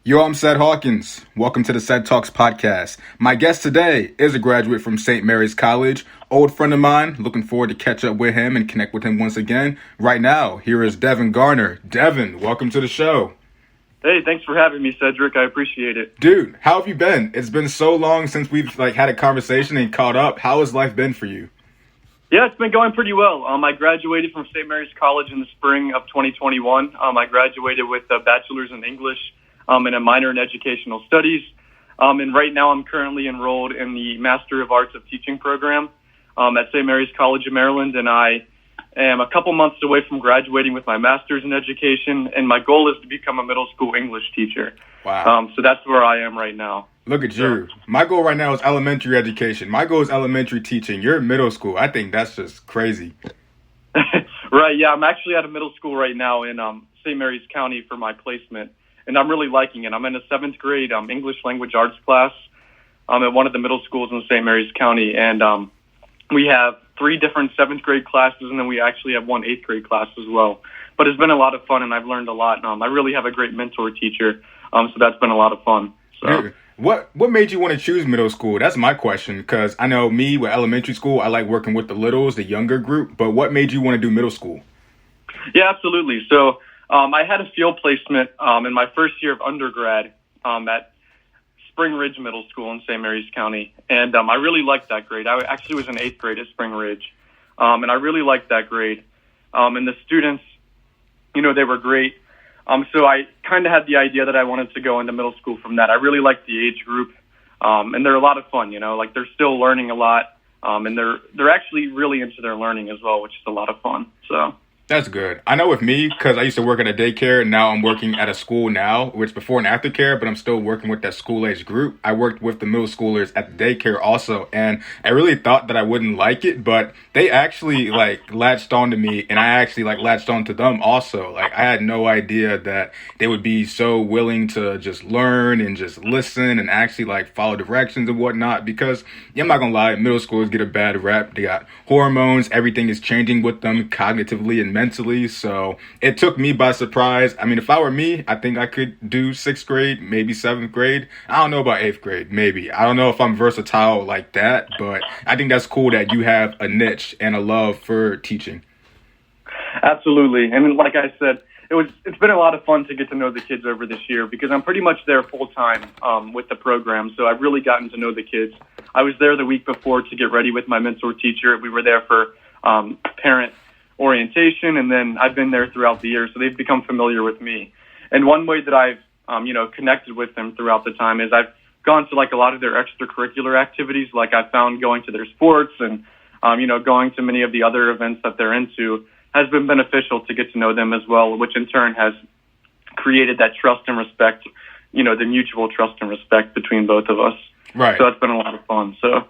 Yo, I'm Ced Hawkins. Welcome to the CedTalks Podcast. My guest today is a graduate from St. Mary's College, old friend of mine. Looking forward to catch up with him and connect with him once again. Right now, here is Devin Garner. Devin, welcome to the show. Hey, thanks for having me, Cedric. I appreciate it. Dude, how have you been? It's been so long since we've had a conversation and caught up. How has life been for you? Yeah, it's been going pretty well. I graduated from St. Mary's College in the spring of 2021. I graduated with a bachelor's in English and a minor in educational studies. And right now I'm currently enrolled in the Master of Arts of Teaching program at St. Mary's College of Maryland. And I am a couple months away from graduating with my master's in education. And my goal is to become a middle school English teacher. Wow. So that's where I am right now. Look at you. My goal right now is elementary education. My goal is elementary teaching. You're in middle school. I think that's just crazy. Right. Yeah, I'm actually at a middle school right now in St. Mary's County for my placement. And I'm really liking it. I'm in a 7th grade English language arts class at one of the middle schools in St. Mary's County. And we have 3 different 7th grade classes, and then we actually have 1 8th grade class as well. But it's been a lot of fun, and I've learned a lot. I really have a great mentor teacher, so that's been a lot of fun. So. Dude, what made you want to choose middle school? That's my question, because I know me with elementary school, I like working with the littles, the younger group. But what made you want to do middle school? Yeah, absolutely. So I had a field placement in my first year of undergrad at Spring Ridge Middle School in St. Mary's County. And I really liked that grade. I actually was in 8th grade at Spring Ridge. And I really liked that grade. And the students, they were great. So I kind of had the idea that I wanted to go into middle school from that. I really liked the age group. And they're a lot of fun, they're still learning a lot. And they're actually really into their learning as well, which is a lot of fun. So. That's good. I know with me, because I used to work at a daycare, and now I'm working at a school now, which before and after care, but I'm still working with that school age group. I worked with the middle schoolers at the daycare also, and I really thought that I wouldn't like it, but they actually latched on to me, and I actually latched on to them also. I had no idea that they would be so willing to just learn and just listen and actually follow directions and whatnot, because I'm not gonna lie, middle schoolers get a bad rap. They got hormones, everything is changing with them cognitively and mentally, so it took me by surprise. I mean, if I were me, I think I could do 6th grade, maybe 7th grade. I don't know about 8th grade, maybe. I don't know if I'm versatile like that, but I think that's cool that you have a niche and a love for teaching. Absolutely. And like I said, it's been a lot of fun to get to know the kids over this year, because I'm pretty much there full time with the program. So I've really gotten to know the kids. I was there the week before to get ready with my mentor teacher. We were there for parent orientation, and then I've been there throughout the year, so they've become familiar with me. And one way that I've connected with them throughout the time is I've gone to a lot of their extracurricular activities. I found going to their sports and going to many of the other events that they're into has been beneficial to get to know them as well, which in turn has created that trust and respect, the mutual trust and respect between both of us. Right. So it's been a lot of fun. So.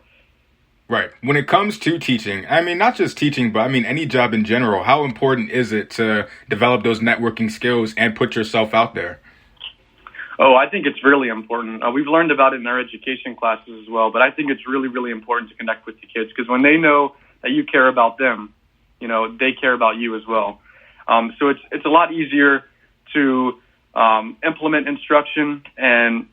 Right. When it comes to teaching, I mean, not just teaching, but I mean, any job in general, how important is it to develop those networking skills and put yourself out there? Oh, I think it's really important. We've learned about it in our education classes as well, but I think it's really, really important to connect with the kids, because when they know that you care about them, they care about you as well. So it's a lot easier to implement instruction and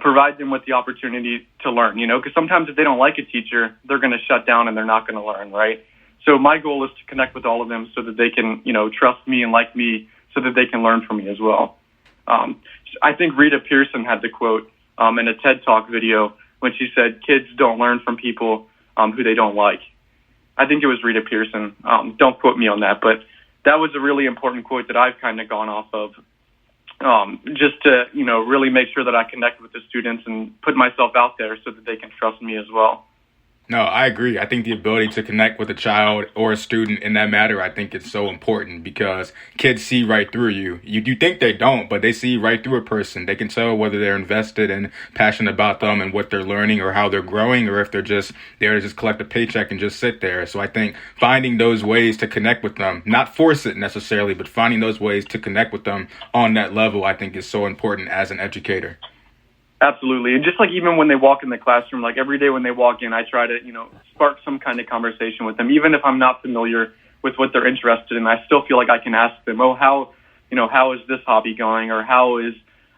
provide them with the opportunity to learn, because sometimes if they don't like a teacher, they're going to shut down and they're not going to learn, right? So my goal is to connect with all of them so that they can, trust me and like me, so that they can learn from me as well. I think Rita Pearson had the quote in a TED Talk video when she said, "Kids don't learn from people who they don't like." I think it was Rita Pearson. Don't quote me on that, but that was a really important quote that I've kind of gone off of. Just to, really make sure that I connect with the students and put myself out there so that they can trust me as well. No, I agree. I think the ability to connect with a child or a student in that matter, I think it's so important, because kids see right through you. You think they don't, but they see right through a person. They can tell whether they're invested and passionate about them and what they're learning, or how they're growing, or if they're just there to just collect a paycheck and just sit there. So I think finding those ways to connect with them, not force it necessarily, but finding those ways to connect with them on that level, I think is so important as an educator. Absolutely. And just even when they walk in the classroom, every day when they walk in, I try to, spark some kind of conversation with them. Even if I'm not familiar with what they're interested in, I still feel like I can ask them, how is this hobby going? Or how is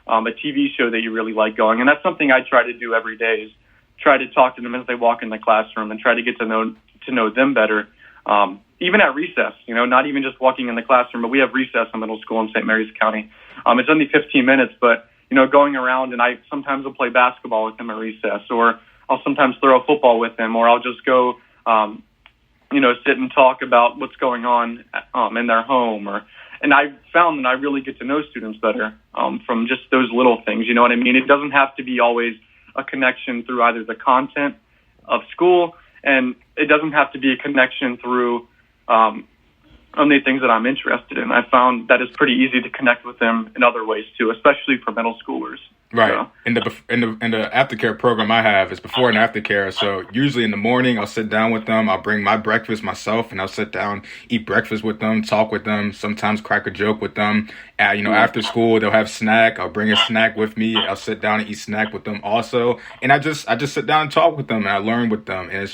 a TV show that you really like going. And that's something I try to do every day, is try to talk to them as they walk in the classroom and try to get to know them better. Even at recess, not even just walking in the classroom, but we have recess in middle school in St. Mary's County. It's only 15 minutes, but, going around, and I sometimes will play basketball with them at recess, or I'll sometimes throw a football with them, or I'll just go, sit and talk about what's going on in their home. And I found that I really get to know students better from just those little things. You know what I mean? It doesn't have to be always a connection through either the content of school, and it doesn't have to be a connection through only things that I'm interested in. I found that it's pretty easy to connect with them in other ways too, especially for middle schoolers. Right. So. In the aftercare program I have is before and aftercare. So usually in the morning I'll sit down with them. I'll bring my breakfast myself, and I'll sit down, eat breakfast with them, talk with them, sometimes crack a joke with them. After school they'll have snack. I'll bring a snack with me. I'll sit down and eat snack with them also. And I just sit down and talk with them, and I learn with them. And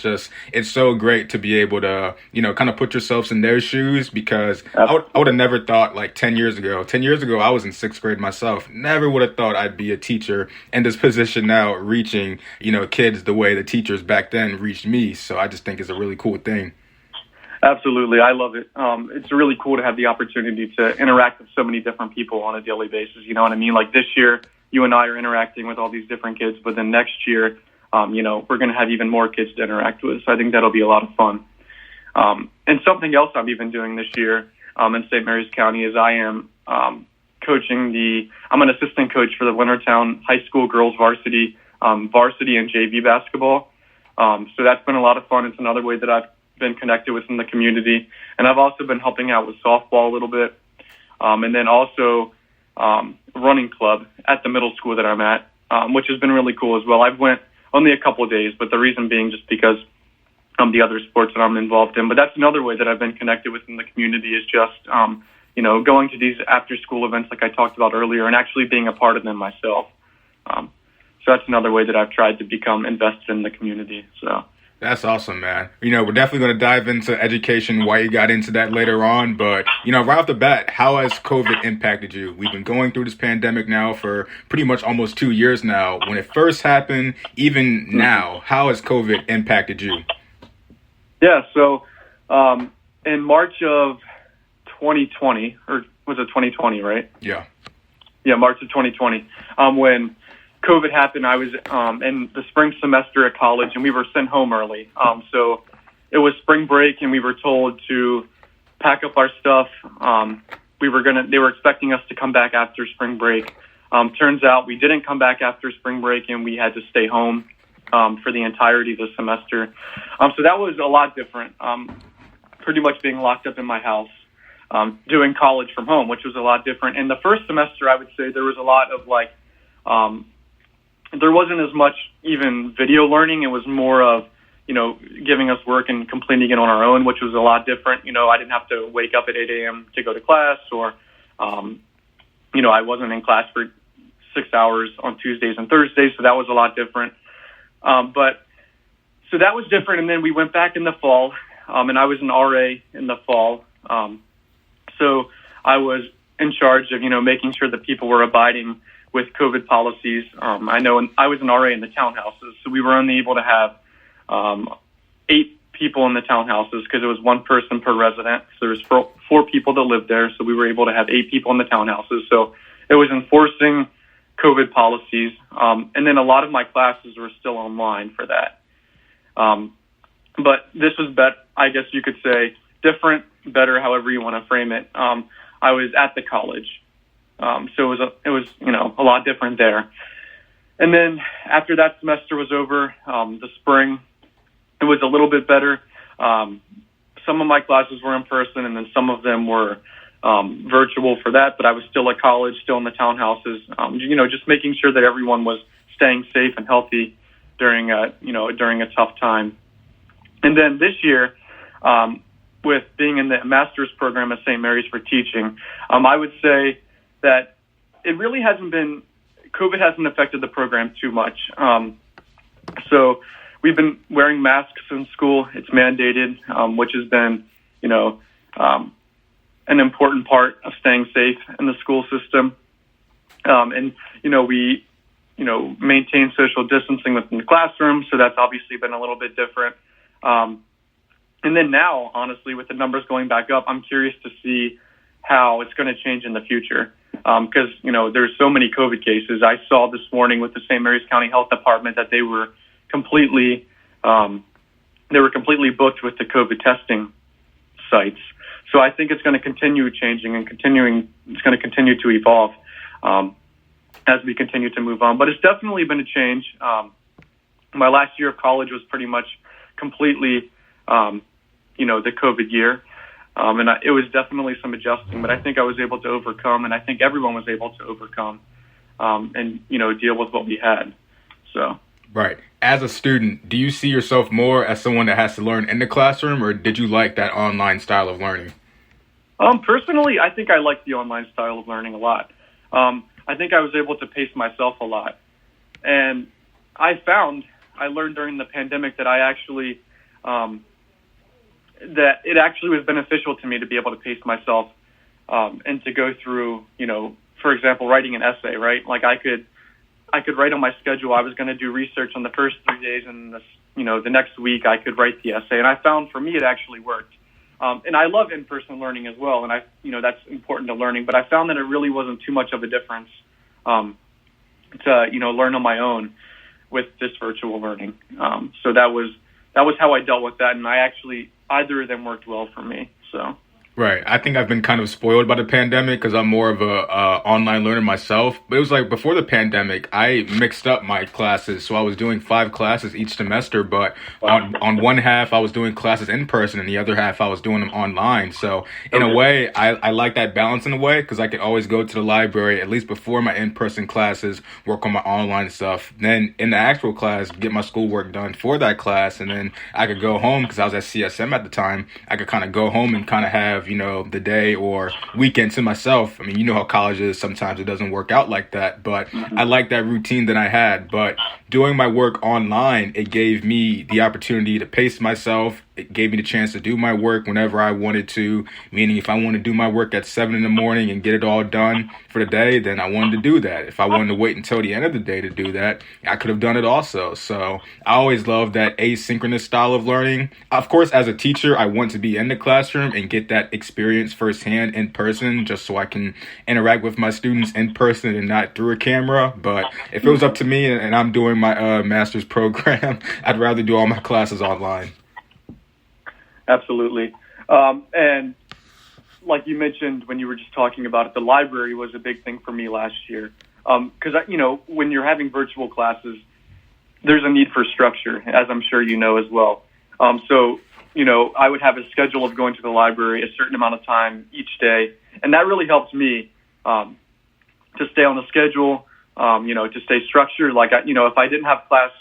it's so great to be able to, kind of put yourselves in their shoes, because I would have never thought, like 10 years ago I was in 6th grade myself. Never would have thought I'd be a teacher in this position now, reaching, kids the way the teachers back then reached me. So I just think it's a really cool thing. Absolutely. I love it. It's really cool to have the opportunity to interact with so many different people on a daily basis. You know what I mean? Like this year, you and I are interacting with all these different kids, but then next year, we're going to have even more kids to interact with. So I think that'll be a lot of fun. And something else I'm even doing this year in St. Mary's County is I am I'm an assistant coach for the Leonardtown High School girls varsity and JV basketball. So that's been a lot of fun. It's another way that I've been connected within the community. And I've also been helping out with softball a little bit. And then also running club at the middle school that I'm at, which has been really cool as well. I've went only a couple of days, but the reason being just because the other sports that I'm involved in. But that's another way that I've been connected within the community, is just going to these after-school events like I talked about earlier, and actually being a part of them myself. So that's another way that I've tried to become invested in the community. So that's awesome, man. We're definitely going to dive into education, why you got into that later on. But, right off the bat, how has COVID impacted you? We've been going through this pandemic now for pretty much almost 2 years now. When it first happened, even now, how has COVID impacted you? Yeah, so in March of 2020, or was it 2020, right? Yeah. Yeah, March of 2020. When COVID happened, I was in the spring semester at college, and we were sent home early. So it was spring break, and we were told to pack up our stuff. They were expecting us to come back after spring break. Turns out we didn't come back after spring break, and we had to stay home for the entirety of the semester. So that was a lot different. Pretty much being locked up in my house. Doing college from home, which was a lot different. In the first semester, I would say there was a lot of there wasn't as much even video learning. It was more of, giving us work and completing it on our own, which was a lot different. I didn't have to wake up at 8 a.m. to go to class, or, I wasn't in class for 6 hours on Tuesdays and Thursdays, so that was a lot different. So that was different, and then we went back in the fall, and I was an RA in the fall. So I was in charge of, making sure that people were abiding with COVID policies. I know I was an RA in the townhouses, so we were only able to have 8 people in the townhouses because it was 1 person per resident. So there was 4 people that lived there, so we were able to have 8 people in the townhouses. So it was enforcing COVID policies. And then a lot of my classes were still online for that. But this was, I guess you could say, different, better, however you want to frame it. I was at the college, so it was a lot different there. And then after that semester was over, the spring, it was a little bit better. Some of my classes were in person, and then some of them were virtual for that. But I was still at college, still in the townhouses. Just making sure that everyone was staying safe and healthy during a tough time. And then this year, with being in the master's program at St. Mary's for teaching, I would say that it really COVID hasn't affected the program too much. So we've been wearing masks in school. It's mandated, which has been, an important part of staying safe in the school system. And, we, maintain social distancing within the classroom. So that's obviously been a little bit different. And then now, honestly, with the numbers going back up, I'm curious to see how it's going to change in the future. Because, there's so many COVID cases. I saw this morning with the St. Mary's County Health Department that they were completely booked with the COVID testing sites. So I think it's going to continue changing and it's going to continue to evolve as we continue to move on. But it's definitely been a change. My last year of college was pretty much completely, the COVID year. It was definitely some adjusting, but I think I was able to overcome, and I think everyone was able to overcome and deal with what we had. So. Right. As a student, do you see yourself more as someone that has to learn in the classroom, or did you like that online style of learning? Personally, I think I like the online style of learning a lot. I think I was able to pace myself a lot. And I learned during the pandemic that that it actually was beneficial to me to be able to pace myself and to go through, for example, writing an essay, right? Like I could write on my schedule. I was going to do research on the first 3 days, and the next week I could write the essay. And I found for me it actually worked. And I love in-person learning as well, and that's important to learning. But I found that it really wasn't too much of a difference to learn on my own with this virtual learning. So that was how I dealt with that, and either of them worked well for me. So. Right. I think I've been kind of spoiled by the pandemic because I'm more of a online learner myself. But it was like before the pandemic, I mixed up my classes. So I was doing 5 classes each semester, but on one half I was doing classes in person and the other half I was doing them online. So in a way, I like that balance in a way because I could always go to the library, at least before my in-person classes, work on my online stuff. Then in the actual class, get my schoolwork done for that class. And then I could go home because I was at CSM at the time. I could kind of go home and kind of have the day or weekend to myself. I mean, you know how college is. Sometimes it doesn't work out like that, but I like that routine that I had. But doing my work online, it gave me the opportunity to pace myself. It gave me the chance to do my work whenever I wanted to, meaning if I wanted to do my work at 7 a.m. and get it all done for the day, then I wanted to do that. If I wanted to wait until the end of the day to do that, I could have done it also. So I always loved that asynchronous style of learning. Of course, as a teacher, I want to be in the classroom and get that experience firsthand in person, just so I can interact with my students in person and not through a camera. But if it was up to me and I'm doing my master's program, I'd rather do all my classes online. Absolutely. And like you mentioned when you were just talking about it, the library was a big thing for me last year. Because, when you're having virtual classes, there's a need for structure, as I'm sure you know as well. So, I would have a schedule of going to the library a certain amount of time each day. And that really helps me to stay on the schedule, to stay structured. Like, if I didn't have class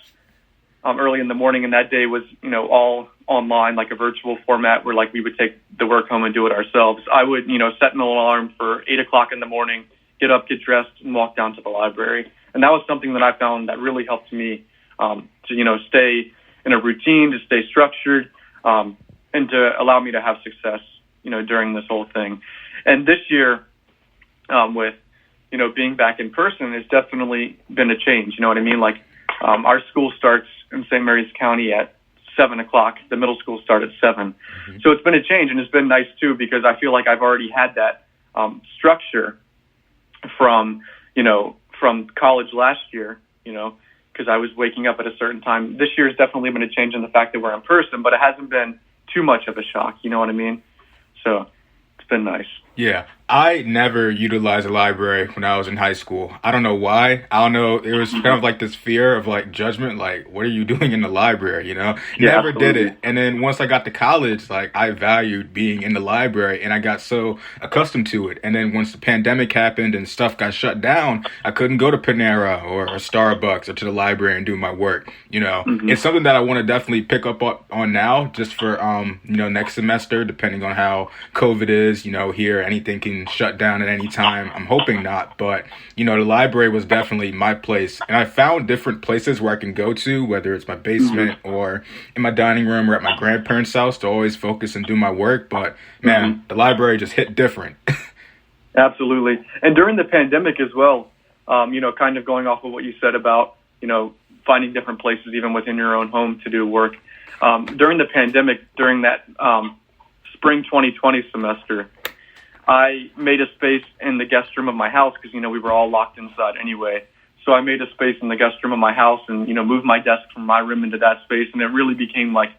early in the morning and that day was, all online, like a virtual format where like we would take the work home and do it ourselves, I would, set an alarm for 8 o'clock in the morning, get up, get dressed, and walk down to the library. And that was something that I found that really helped me to, stay in a routine, to stay structured, and to allow me to have success, during this whole thing. And this year, with, being back in person, it's definitely been a change. You know what I mean? Like, our school starts in St. Mary's County at 7 o'clock. The middle school start at 7. Mm-hmm. So it's been a change, and it's been nice too, because I feel like I've already had that structure from college last year, because I was waking up at a certain time. This year has definitely been a change in the fact that we're in person, but it hasn't been too much of a shock. You know what I mean? So it's been nice. Yeah. I never utilized a library when I was in high school. I don't know why. I don't know. It was kind of like this fear of like judgment, like, what are you doing in the library? Never absolutely. did it. And then once I got to college, like I valued being in the library and I got so accustomed to it. And then once the pandemic happened and stuff got shut down, I couldn't go to Panera or Starbucks or to the library and do my work. Mm-hmm. It's something that I want to definitely pick up on now just for, next semester, depending on how COVID is, here, anything can shut down at any time. I'm hoping not, but the library was definitely my place, and I found different places where I can go to, whether it's my basement or in my dining room or at my grandparents' house, to always focus and do my work. But man, the library just hit different. Absolutely. And during the pandemic as well, kind of going off of what you said about, finding different places even within your own home to do work. During the pandemic, during that spring 2020 semester, I made a space in the guest room of my house because, we were all locked inside anyway. So I made a space in the guest room of my house and, moved my desk from my room into that space. And it really became like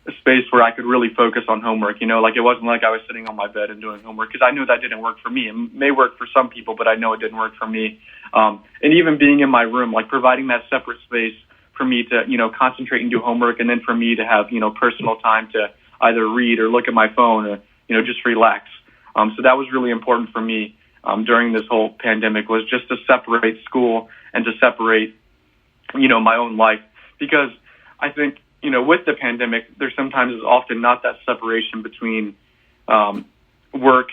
a space where I could really focus on homework. Like it wasn't like I was sitting on my bed and doing homework because I knew that didn't work for me. It may work for some people, but I know it didn't work for me. And even being in my room, like providing that separate space for me to, concentrate and do homework, and then for me to have, personal time to either read or look at my phone or, just relax. So that was really important for me during this whole pandemic, was just to separate school and to separate, my own life. Because I think, with the pandemic, there sometimes is often not that separation between work,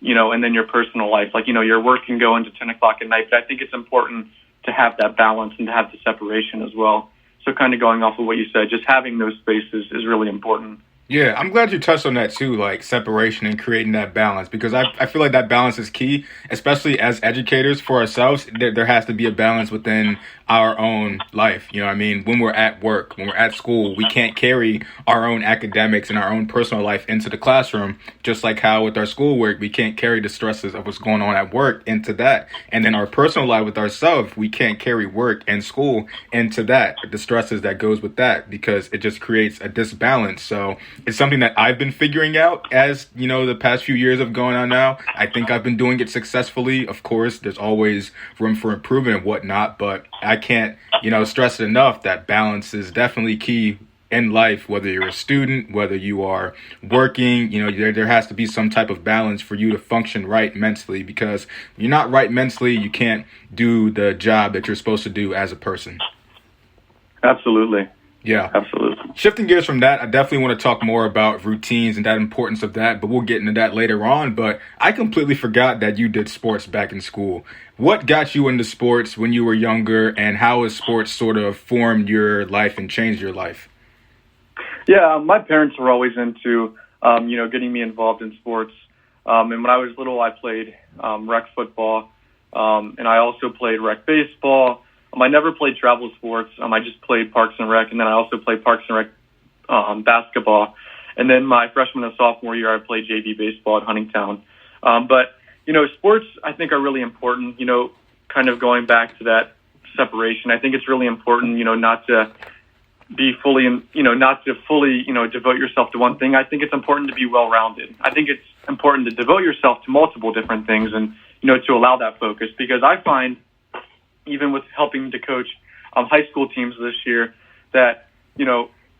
and then your personal life. Like, your work can go into 10 o'clock at night, but I think it's important to have that balance and to have the separation as well. So kind of going off of what you said, just having those spaces is really important. Yeah, I'm glad you touched on that too, like separation and creating that balance, because I feel like that balance is key, especially as educators for ourselves. There has to be a balance within our own life. You know what I mean? When we're at work, when we're at school, we can't carry our own academics and our own personal life into the classroom, just like how with our schoolwork, we can't carry the stresses of what's going on at work into that. And then our personal life with ourselves, we can't carry work and school into that, the stresses that goes with that, because it just creates a disbalance. So it's something that I've been figuring out as, the past few years of going on now. I think I've been doing it successfully. Of course, there's always room for improvement and whatnot, but I can't, stress it enough that balance is definitely key in life, whether you're a student, whether you are working. There has to be some type of balance for you to function right mentally, because if you're not right mentally, you can't do the job that you're supposed to do as a person. Absolutely. Yeah. Absolutely. Shifting gears from that, I definitely want to talk more about routines and that importance of that, but we'll get into that later on. But I completely forgot that you did sports back in school. What got you into sports when you were younger, and how has sports sort of formed your life and changed your life? Yeah, my parents were always into, getting me involved in sports. And when I was little, I played rec football, and I also played rec baseball. I never played travel sports. I just played Parks and Rec, and then I also played Parks and Rec basketball. And then my freshman and sophomore year, I played JV baseball at Huntingtown. But sports, I think, are really important, kind of going back to that separation. I think it's really important, not to be fully, not to fully, devote yourself to one thing. I think it's important to be well-rounded. I think it's important to devote yourself to multiple different things and, to allow that focus, because I find, even with helping to coach high school teams this year, that,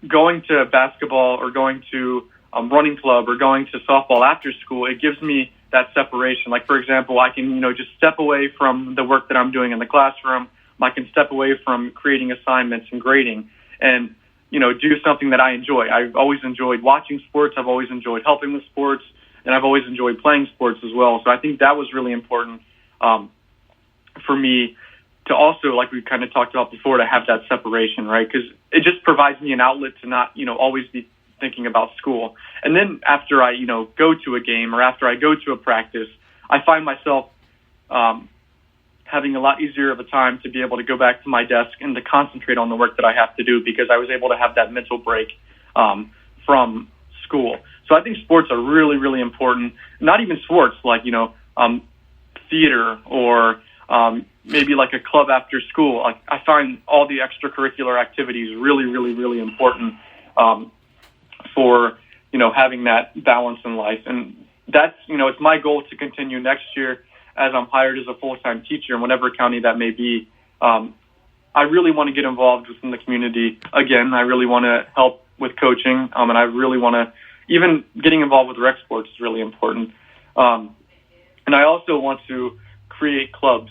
going to basketball or going to running club or going to softball after school, it gives me that separation. Like, for example, I can, just step away from the work that I'm doing in the classroom. I can step away from creating assignments and grading and, do something that I enjoy. I've always enjoyed watching sports. I've always enjoyed helping with sports, and I've always enjoyed playing sports as well. So I think that was really important for me, to also, like we kind of talked about before, to have that separation, right? Because it just provides me an outlet to not, always be thinking about school. And then after I, go to a game or after I go to a practice, I find myself having a lot easier of a time to be able to go back to my desk and to concentrate on the work that I have to do, because I was able to have that mental break from school. So I think sports are really, really important. Not even sports, like, theater or maybe like a club after school. Like, I find all the extracurricular activities really, really, really important for, having that balance in life. And that's, it's my goal to continue next year as I'm hired as a full-time teacher in whatever county that may be. I really want to get involved within the community. Again, I really want to help with coaching, and I really want to, even getting involved with rec sports is really important. And I also want to create clubs.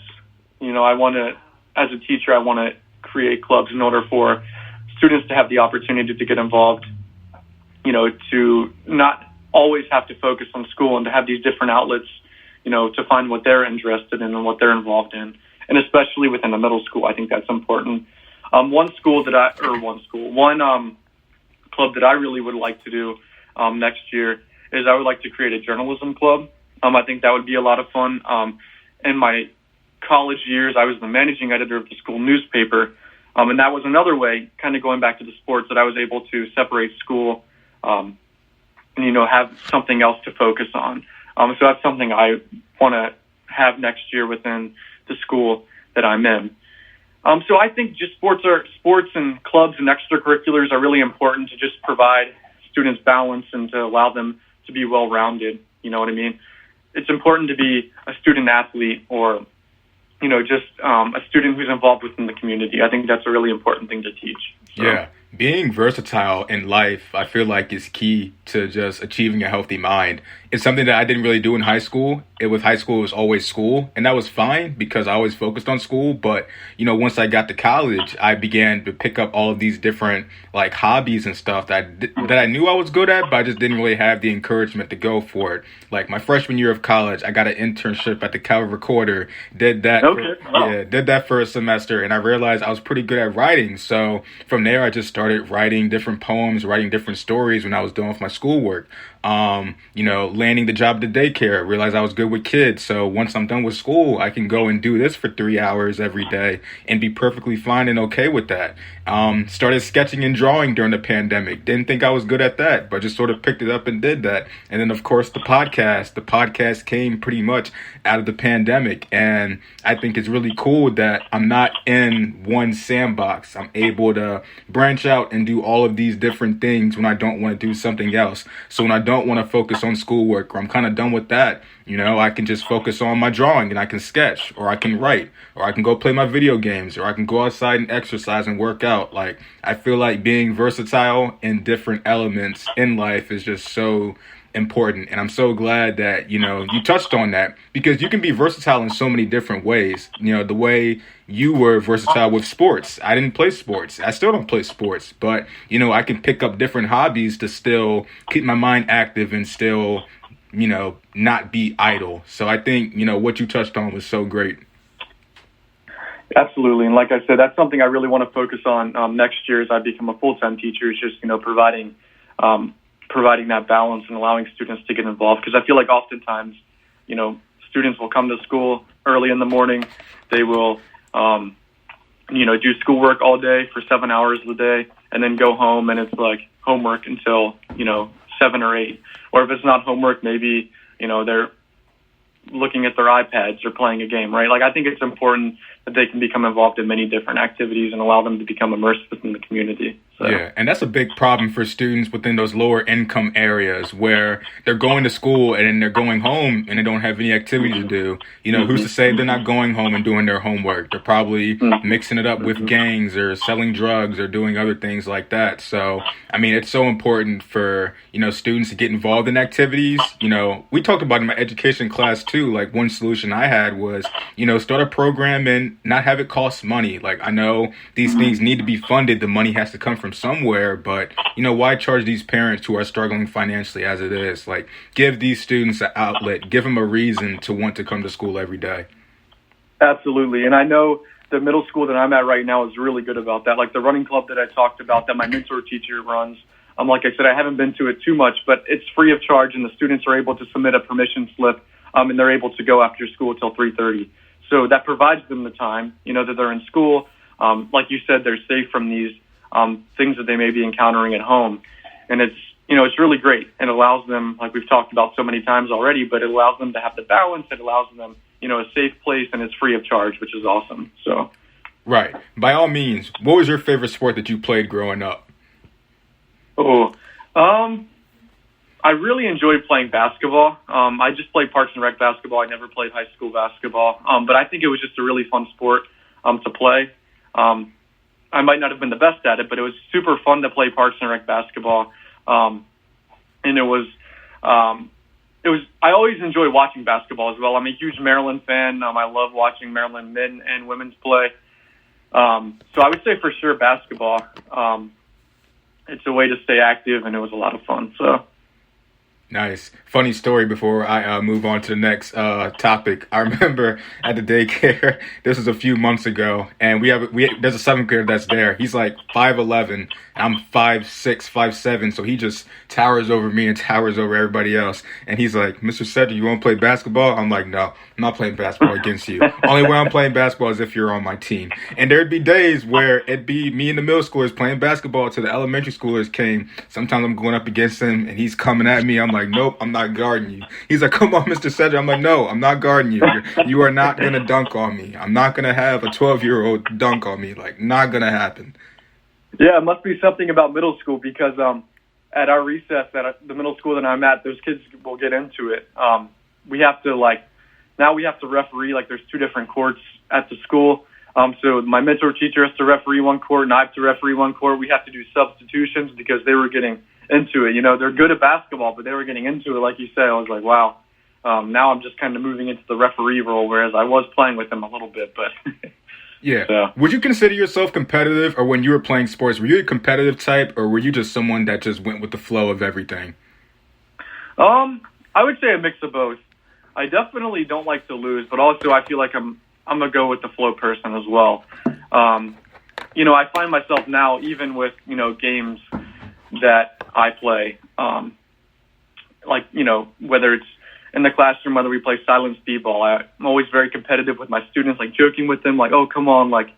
I want to, as a teacher, I want to create clubs in order for students to have the opportunity to get involved, to not always have to focus on school and to have these different outlets, to find what they're interested in and what they're involved in. And especially within the middle school, I think that's important. One club that I really would like to do next year is I would like to create a journalism club. I think that would be a lot of fun. And my college years, I was the managing editor of the school newspaper. And that was another way, kind of going back to the sports, that I was able to separate school and, have something else to focus on. So that's something I want to have next year within the school that I'm in. So I think just sports and clubs and extracurriculars are really important to just provide students balance and to allow them to be well-rounded. You know what I mean? It's important to be a student athlete or, just a student who's involved within the community. I think that's a really important thing to teach. So. Yeah. Being versatile in life, I feel like, is key to just achieving a healthy mind. It's something that I didn't really do in high school. With high school, it was always school, and that was fine because I always focused on school. But, once I got to college, I began to pick up all of these different hobbies and stuff that I knew I was good at, but I just didn't really have the encouragement to go for it. Like my freshman year of college, I got an internship at the Calvert Recorder, did that for a semester, and I realized I was pretty good at writing. So from there, I just started writing different poems, writing different stories when I was done with my schoolwork. Landing the job at the daycare, realized I was good with kids. So once I'm done with school, I can go and do this for 3 hours every day and be perfectly fine and okay with that. Started sketching and drawing during the pandemic. Didn't think I was good at that, but just sort of picked it up and did that. And then, of course, the podcast. The podcast came pretty much out of the pandemic. And I think it's really cool that I'm not in one sandbox. I'm able to branch out and do all of these different things when I don't want to do something else. So when I don't want to focus on schoolwork or I'm kind of done with that, I can just focus on my drawing and I can sketch or I can write or I can go play my video games or I can go outside and exercise and work out. I feel like being versatile in different elements in life is just so important. And I'm so glad that, you touched on that because you can be versatile in so many different ways. The way you were versatile with sports. I didn't play sports. I still don't play sports, but, I can pick up different hobbies to still keep my mind active and still, not be idle. So I think, what you touched on was so great. Absolutely. And like I said, that's something I really want to focus on next year as I become a full-time teacher is just, providing that balance and allowing students to get involved. Because I feel like oftentimes, students will come to school early in the morning. They will, do schoolwork all day for 7 hours of the day and then go home and it's like homework until, 7 or 8. Or if it's not homework, maybe, they're looking at their iPads or playing a game, right? I think it's important that they can become involved in many different activities and allow them to become immersed within the community. So. Yeah, and that's a big problem for students within those lower income areas where they're going to school and then they're going home and they don't have any activity to do. Who's to say they're not going home and doing their homework? They're probably mixing it up with gangs or selling drugs or doing other things like that. So, it's so important for, students to get involved in activities. We talked about in my education class too, one solution I had was, start a program and not have it cost money. I know these things need to be funded. The money has to come from somewhere, but why charge these parents who are struggling financially as it is? Give these students an outlet, give them a reason to want to come to school every day. Absolutely. And I know the middle school that I'm at right now is really good about that. The running club that I talked about that my mentor teacher runs. Like I said, I haven't been to it too much, but it's free of charge and the students are able to submit a permission slip and they're able to go after school till 3:30. So that provides them the time, that they're in school. Like you said, they're safe from these things that they may be encountering at home. And it's really great. It allows them, like we've talked about so many times already, but it allows them to have the balance. It allows them, a safe place and it's free of charge, which is awesome. So, right. By all means, what was your favorite sport that you played growing up? I really enjoyed playing basketball. I just played Parks and Rec basketball. I never played high school basketball. But I think it was just a really fun sport to play. I might not have been the best at it, but it was super fun to play Parks and Rec basketball. And I always enjoy watching basketball as well. I'm a huge Maryland fan. I love watching Maryland men and women's play. So I would say for sure basketball. It's a way to stay active, and it was a lot of fun. So, Nice. Funny story before I move on to the next topic. I remember at the daycare, this was a few months ago, and there's a seventh grader that's there. He's like 5'11", I'm 5'6", 5'7", so he just towers over me and towers over everybody else. And he's like, "Mr. Cedric, you want to play basketball?" I'm like, "No, I'm not playing basketball against you. Only way I'm playing basketball is if you're on my team." And there'd be days where it'd be me and the middle schoolers playing basketball till the elementary schoolers came. Sometimes I'm going up against him, and he's coming at me. I'm like, "Nope, I'm not guarding you." He's like, "Come on, Mr. Cedric." I'm like, "No, I'm not guarding you. You are not going to dunk on me. I'm not going to have a 12-year-old dunk on me. Like, not going to happen." Yeah, it must be something about middle school because at our recess at the middle school that I'm at, those kids will get into it. We have to now we have to referee. Like, there's 2 different courts at the school. So my mentor teacher has to referee one court, and I have to referee one court. We have to do substitutions because they were getting into it. You know, they're good at basketball, but they were getting into it. Like you said, I was like, wow. Now I'm just kind of moving into the referee role, whereas I was playing with them a little bit, but. Yeah. So. Would you consider yourself competitive, or when you were playing sports, were you a competitive type, or were you just someone that just went with the flow of everything? I would say a mix of both. I definitely don't like to lose, but also I feel like I'm a go with the flow person as well. You know, I find myself now, even with, you know, games that I play, like, you know, whether it's in the classroom, whether we play silent speedball, I'm always very competitive with my students, like joking with them, like, "Oh, come on, like,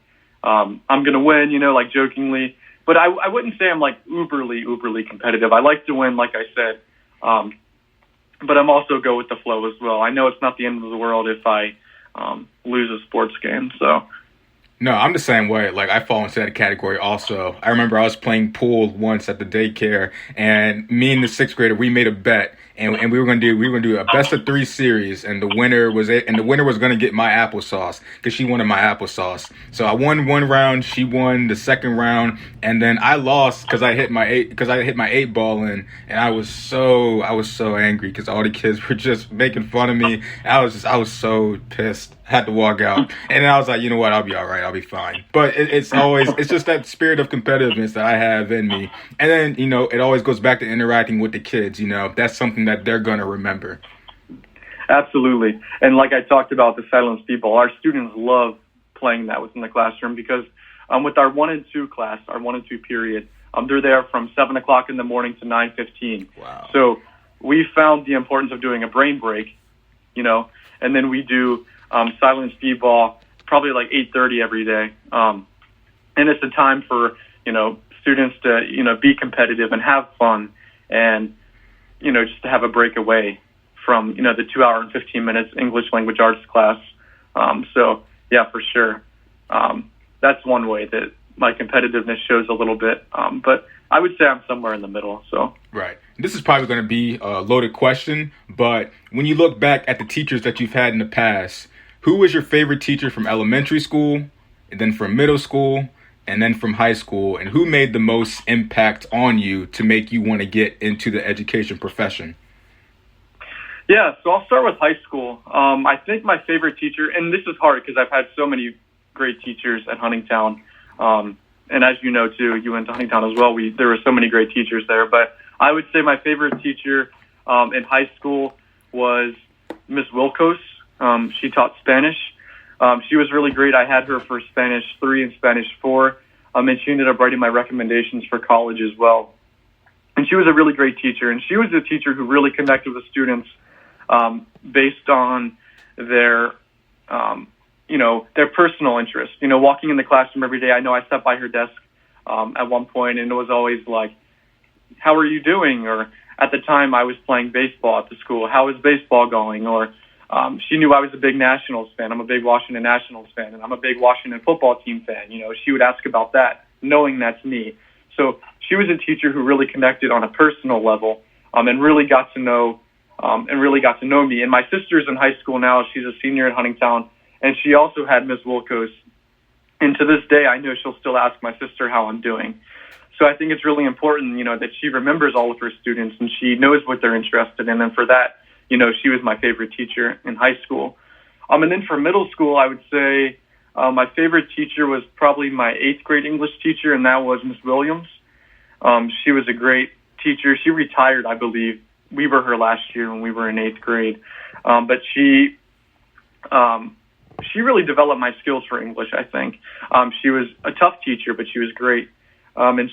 I'm going to win," you know, like jokingly. But I wouldn't say I'm like uberly competitive. I like to win, like I said. But I'm also go with the flow as well. I know it's not the end of the world if I lose a sports game, so. No, I'm the same way. Like, I fall into that category also. I remember I was playing pool once at the daycare, and me and the 6th grader, we made a bet, and we were gonna do a best of 3 series, and the winner was gonna get my applesauce because she wanted my applesauce. So I won one round, she won the second round, and then I lost because I hit my 8 ball in, and I was so angry because all the kids were just making fun of me. I was so pissed. Had to walk out, and then I was like, you know what, I'll be all right, I'll be fine. But it's just that spirit of competitiveness that I have in me, and then, you know, it always goes back to interacting with the kids. You know, that's something that they're gonna remember. Absolutely, and like I talked about the silent speedball, our students love playing that within the classroom because with our 1 and 2 class, our 1 and 2 period, they're there from 7 o'clock in the morning to 9:15. Wow. So we found the importance of doing a brain break, you know, and then we do silent speedball, probably like 8:30 every day. And it's a time for, you know, students to, you know, be competitive and have fun and, you know, just to have a break away from, you know, the 2 hour and 15 minutes English language arts class. So yeah, for sure. That's one way that my competitiveness shows a little bit. But I would say I'm somewhere in the middle. So. Right. This is probably going to be a loaded question, but when you look back at the teachers that you've had in the past, who was your favorite teacher from elementary school, and then from middle school, and then from high school, and who made the most impact on you to make you want to get into the education profession? Yeah, so I'll start with high school. I think my favorite teacher, and this is hard because I've had so many great teachers at Huntingtown, and as you know too, you went to Huntingtown as well. There were so many great teachers there, but I would say my favorite teacher in high school was Miss Wilkos. She taught Spanish. She was really great. I had her for Spanish 3 and Spanish 4, and she ended up writing my recommendations for college as well. And she was a really great teacher, and she was a teacher who really connected with students based on their, you know, their personal interest. You know, walking in the classroom every day, I know I sat by her desk at one point, and it was always like, "How are you doing?" Or at the time I was playing baseball at the school, "How is baseball going?" Or she knew I was a big Nationals fan. I'm a big Washington Nationals fan, and I'm a big Washington football team fan. You know, she would ask about that, knowing that's me. So she was a teacher who really connected on a personal level, and really got to know me. And my sister's in high school now. She's a senior at Huntingtown, and she also had Ms. Wilkos. And to this day, I know she'll still ask my sister how I'm doing. So I think it's really important, you know, that she remembers all of her students and she knows what they're interested in. And for that, you know, she was my favorite teacher in high school. And then for middle school, I would say my favorite teacher was probably my 8th grade English teacher, and that was Miss Williams. She was a great teacher. She retired, I believe, we were her last year when we were in 8th grade. But she really developed my skills for English, I think. She was a tough teacher, but she was great. And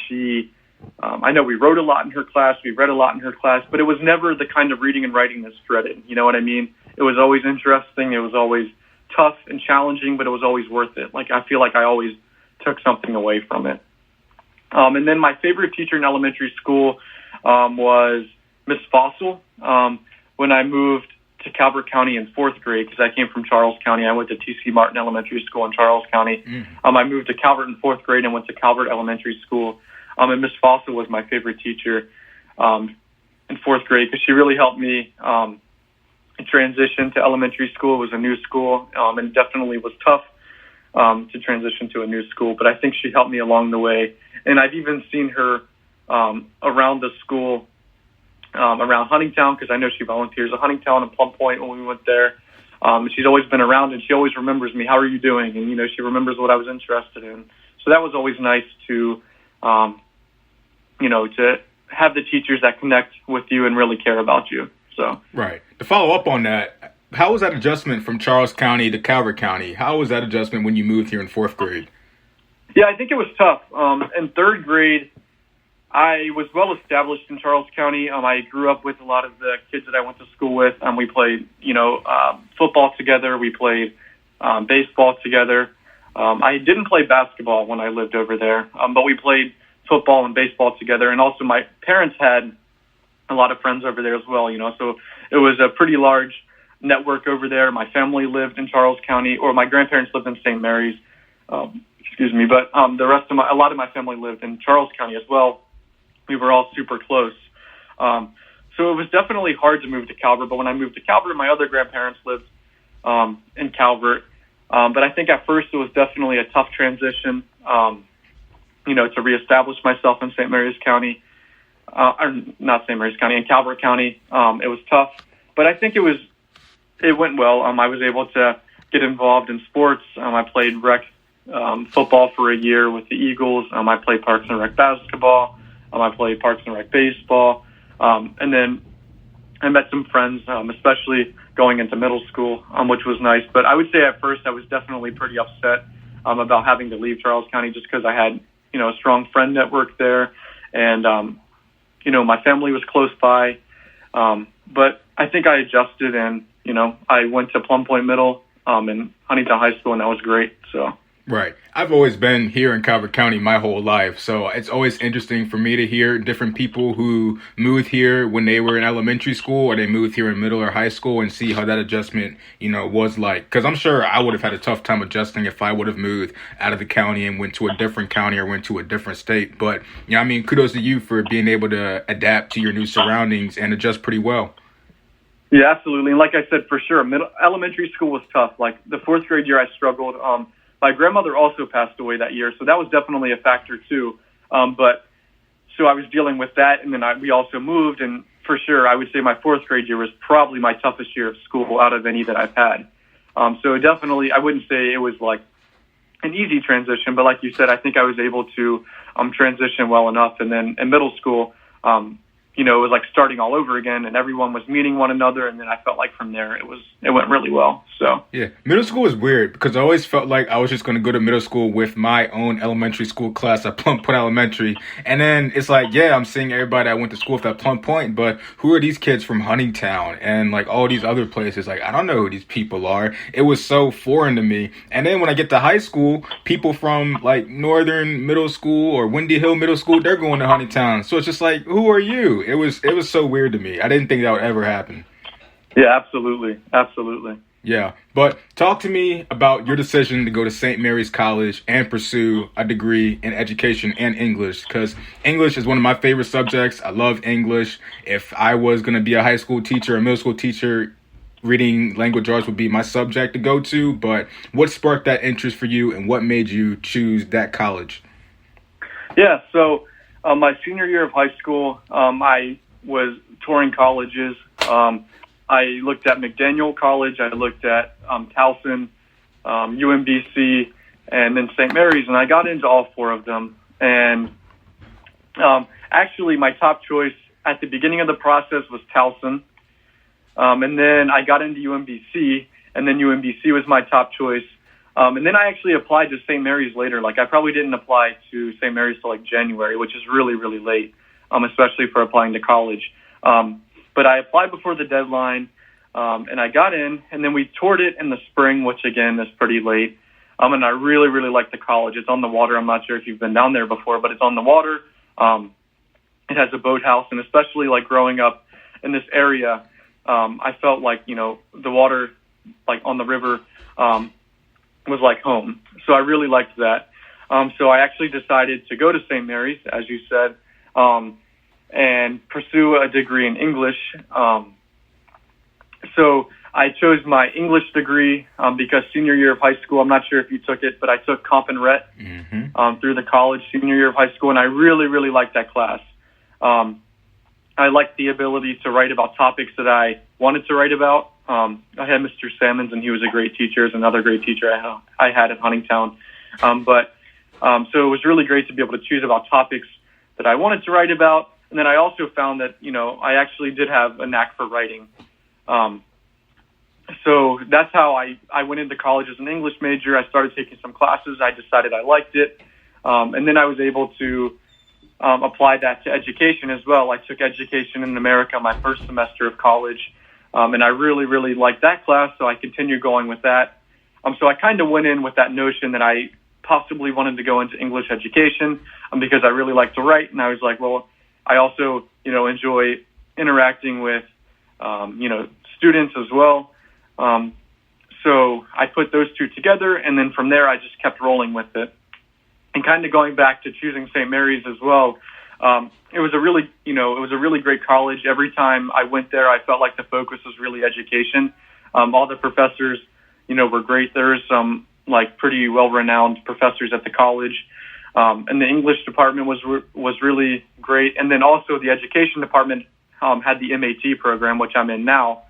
I know we wrote a lot in her class, we read a lot in her class, but it was never the kind of reading and writing that's dreaded. You know what I mean? It was always interesting. It was always tough and challenging, but it was always worth it. Like, I feel like I always took something away from it. And then my favorite teacher in elementary school was Miss Fossil. When I moved to Calvert County in 4th grade, because I came from Charles County, I went to T.C. Martin Elementary School in Charles County. I moved to Calvert in 4th grade and went to Calvert Elementary School. And Miss Fossil was my favorite teacher in 4th grade because she really helped me transition to elementary school. It was a new school, and definitely was tough to transition to a new school. But I think she helped me along the way. And I've even seen her around the school, around Huntingtown, because I know she volunteers at Huntingtown and Plum Point when we went there. She's always been around, and she always remembers me. How are you doing? And, she remembers what I was interested in. So that was always nice to to have the teachers that connect with you and really care about you. So right. To follow up on that, how was that adjustment from Charles County to Calvert County? How was that adjustment when you moved here in 4th grade? Yeah, I think it was tough. In 3rd grade, I was well established in Charles County. I grew up with a lot of the kids that I went to school with. We played, football together. We played baseball together. I didn't play basketball when I lived over there, but we played football and baseball together. And also my parents had a lot of friends over there as well, so it was a pretty large network over there. My family lived in Charles County, or my grandparents lived in St. Mary's, but a lot of my family lived in Charles County as well. We were all super close. So it was definitely hard to move to Calvert, but when I moved to Calvert, my other grandparents lived in Calvert. But I think at first it was definitely a tough transition, to reestablish myself in St. Mary's County, or not St. Mary's County, in Calvert County. It was tough, but I think it went well. I was able to get involved in sports. I played rec football for a year with the Eagles. I played Parks and Rec basketball. I played Parks and Rec baseball. And then I met some friends, especially going into middle school, which was nice. But I would say at first I was definitely pretty upset about having to leave Charles County just because I had, a strong friend network there. And, my family was close by. But I think I adjusted and, I went to Plum Point Middle and Huntington High School, and that was great. So. Right. I've always been here in Calvert County my whole life, so it's always interesting for me to hear different people who moved here when they were in elementary school or they moved here in middle or high school and see how that adjustment, was like. Because I'm sure I would have had a tough time adjusting if I would have moved out of the county and went to a different county or went to a different state. But, kudos to you for being able to adapt to your new surroundings and adjust pretty well. Yeah, absolutely. And like I said, for sure, elementary school was tough. Like the 4th grade year, I struggled. My grandmother also passed away that year, so that was definitely a factor too. But so I was dealing with that, and then we also moved, and for sure, I would say my 4th grade year was probably my toughest year of school out of any that I've had. So definitely, I wouldn't say it was like an easy transition, but like you said, I think I was able to transition well enough. And then in middle school, it was like starting all over again, and everyone was meeting one another, and then I felt like from there it went really well. So yeah, middle school is weird because I always felt like I was just going to go to middle school with my own elementary school class at Plum Point Elementary, and then it's like, yeah, I'm seeing everybody that went to school with at Plum Point, but who are these kids from Huntingtown and like all these other places? Like, I don't know who these people are. It was so foreign to me. And then when I get to high school, people from like Northern Middle School or Windy Hill Middle School, they're going to Huntingtown. So it's just like, who are you? It was so weird to me. I didn't think that would ever happen. Yeah, absolutely. Absolutely. Yeah. But talk to me about your decision to go to St. Mary's College and pursue a degree in education and English, because English is one of my favorite subjects. I love English. If I was going to be a high school teacher, a middle school teacher, reading language arts would be my subject to go to. But what sparked that interest for you, and what made you choose that college? Yeah. So my senior year of high school, I was touring colleges. I looked at McDaniel College, I looked at Towson, UMBC, and then St. Mary's, and I got into all 4 of them. And actually, my top choice at the beginning of the process was Towson. And then I got into UMBC, and then UMBC was my top choice. And then I actually applied to St. Mary's later. Like, I probably didn't apply to St. Mary's till like January, which is really, really late, especially for applying to college. But I applied before the deadline, and I got in, and then we toured it in the spring, which again is pretty late. And I really, really like the college. It's on the water. I'm not sure if you've been down there before, but it's on the water. It has a boathouse, and especially like growing up in this area, I felt like, you know, the water like on the river was like home. So I really liked that. So I actually decided to go to St. Mary's, as you said, and pursue a degree in English. So I chose my English degree because senior year of high school, I'm not sure if you took it, but I took Comp and Ret through the college senior year of high school, and I really, really liked that class. I liked the ability to write about topics that I wanted to write about. I had Mr. Salmons, and he was a great teacher. He's another great teacher I had at Huntingtown. So it was really great to be able to choose about topics that I wanted to write about. And then I also found that, you know, I actually did have a knack for writing. So that's how I went into college as an English major. I started taking some classes. I decided I liked it. And then I was able to apply that to education as well. I took education in America my first semester of college. And I really, really liked that class, so I continued going with that. So I kind of went in with that notion that I possibly wanted to go into English education because I really like to write. And I was like, well, I also, you know, enjoy interacting with, you know, students as well. So I put those two together, and then from there I just kept rolling with it. And kind of going back to choosing St. Mary's as well, it was a really great college. Every time I went there, I felt like the focus was really education. All the professors, you know, were great. There were some like pretty well-renowned professors at the college. And the English department was really great. And then also the education department had the MAT program, which I'm in now,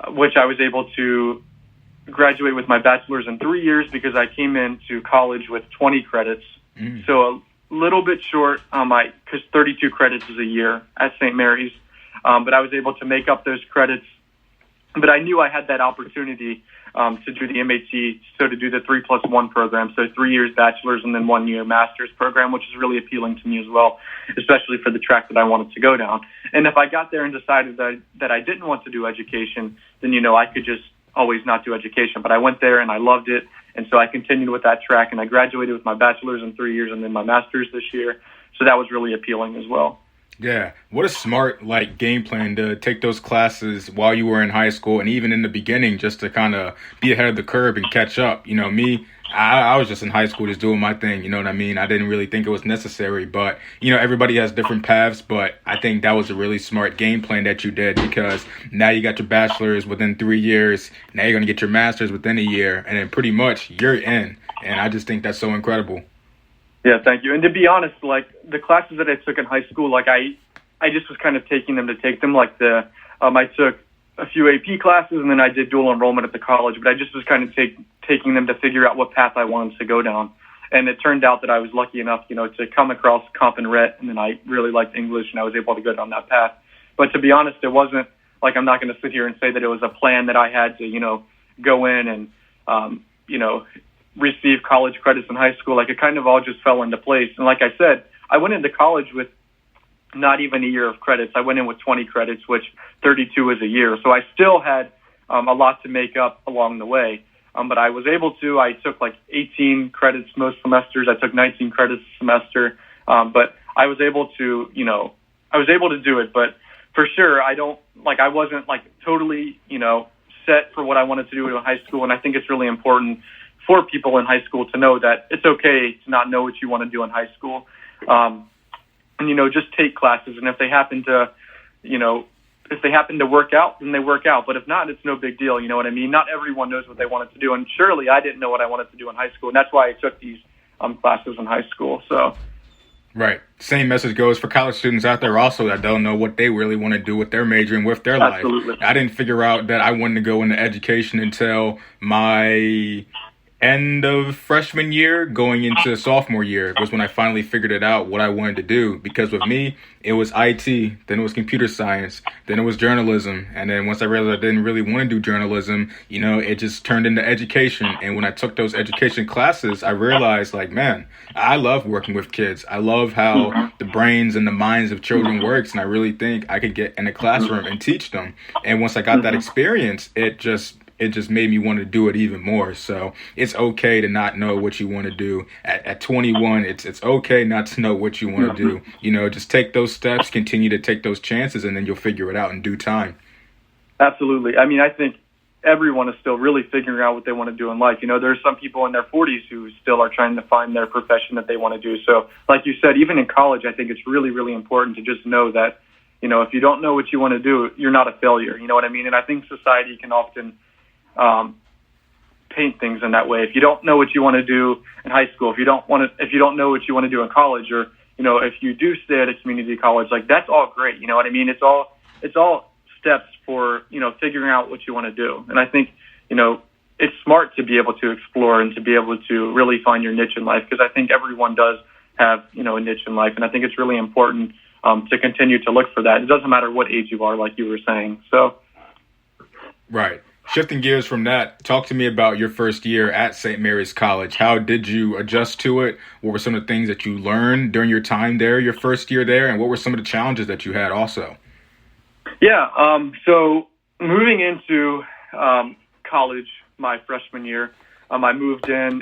which I was able to graduate with my bachelor's in 3 years because I came into college with 20 credits. So a little bit short, because 32 credits is a year at St. Mary's. But I was able to make up those credits. But I knew I had that opportunity to do the MAT, so to do the 3+1 program, so 3 years bachelor's and then 1 year master's program, which is really appealing to me as well, especially for the track that I wanted to go down. And if I got there and decided that I didn't want to do education, then, you know, I could just always not do education. But I went there and I loved it, and so I continued with that track, and I graduated with my bachelor's in 3 years and then my master's this year. So that was really appealing as well. Yeah. What a smart, like, game plan to take those classes while you were in high school and even in the beginning just to kind of be ahead of the curve and catch up. You know, me, I was just in high school just doing my thing, you know what I mean? I didn't really think it was necessary, but, you know, everybody has different paths, but I think that was a really smart game plan that you did because now you got your bachelor's within 3 years, now you're going to get your master's within a year, and then pretty much you're in, and I just think that's so incredible. Yeah, thank you. And to be honest, like the classes that I took in high school, like I just was kind of taking them to take them. Like I took a few AP classes and then I did dual enrollment at the college, but I just was kind of taking them to figure out what path I wanted to go down. And it turned out that I was lucky enough, you know, to come across Comp and Ret, and then I really liked English and I was able to go down that path. But to be honest, it wasn't like, I'm not going to sit here and say that it was a plan that I had to, you know, go in and, you know, receive college credits in high school. Like it kind of all just fell into place. And like I said, I went into college with not even a year of credits. I went in with 20 credits, which 32 is a year. So I still had a lot to make up along the way. But I was able to. I took like 18 credits most semesters. I took 19 credits a semester. But I was able to, you know, do it. But for sure, I wasn't like totally, you know, set for what I wanted to do in high school. And I think it's really important for people in high school to know that it's okay to not know what you want to do in high school. And, you know, just take classes. And if they happen to, you know, work out, then they work out. But if not, it's no big deal. You know what I mean? Not everyone knows what they wanted to do. And surely I didn't know what I wanted to do in high school. And that's why I took these classes in high school. So. Right. Same message goes for college students out there also that don't know what they really want to do with their major and with their life. Absolutely. I didn't figure out that I wanted to go into education until my end of freshman year going into sophomore year was when I finally figured it out what I wanted to do. Because with me, it was IT, then it was computer science, then it was journalism. And then once I realized I didn't really want to do journalism, it just turned into education. And when I took those education classes, I realized like, man, I love working with kids. I love how the brains and the minds of children works. And I really think I could get in a classroom and teach them. And once I got that experience, it just made me want to do it even more. So it's okay to not know what you want to do. At 21, it's okay not to know what you want to do. Just take those steps, continue to take those chances, and then you'll figure it out in due time. Absolutely. I mean, I think everyone is still really figuring out what they want to do in life. There's some people in their 40s who still are trying to find their profession that they want to do. So like you said, even in college, I think it's really, really important to just know that, if you don't know what you want to do, you're not a failure. You know what I mean? And I think society can often paint things in that way. If you don't know what you want to do in high school, if you don't know what you want to do in college, or if you do stay at a community college, like that's all great. You know what I mean? It's all steps for figuring out what you want to do. And I think it's smart to be able to explore and to be able to really find your niche in life, because I think everyone does have a niche in life, and I think it's really important to continue to look for that. It doesn't matter what age you are, like you were saying. So right. Shifting gears from that, talk to me about your first year at St. Mary's College. How did you adjust to it? What were some of the things that you learned during your time there, your first year there, and what were some of the challenges that you had also? Yeah, so moving into college my freshman year, I moved in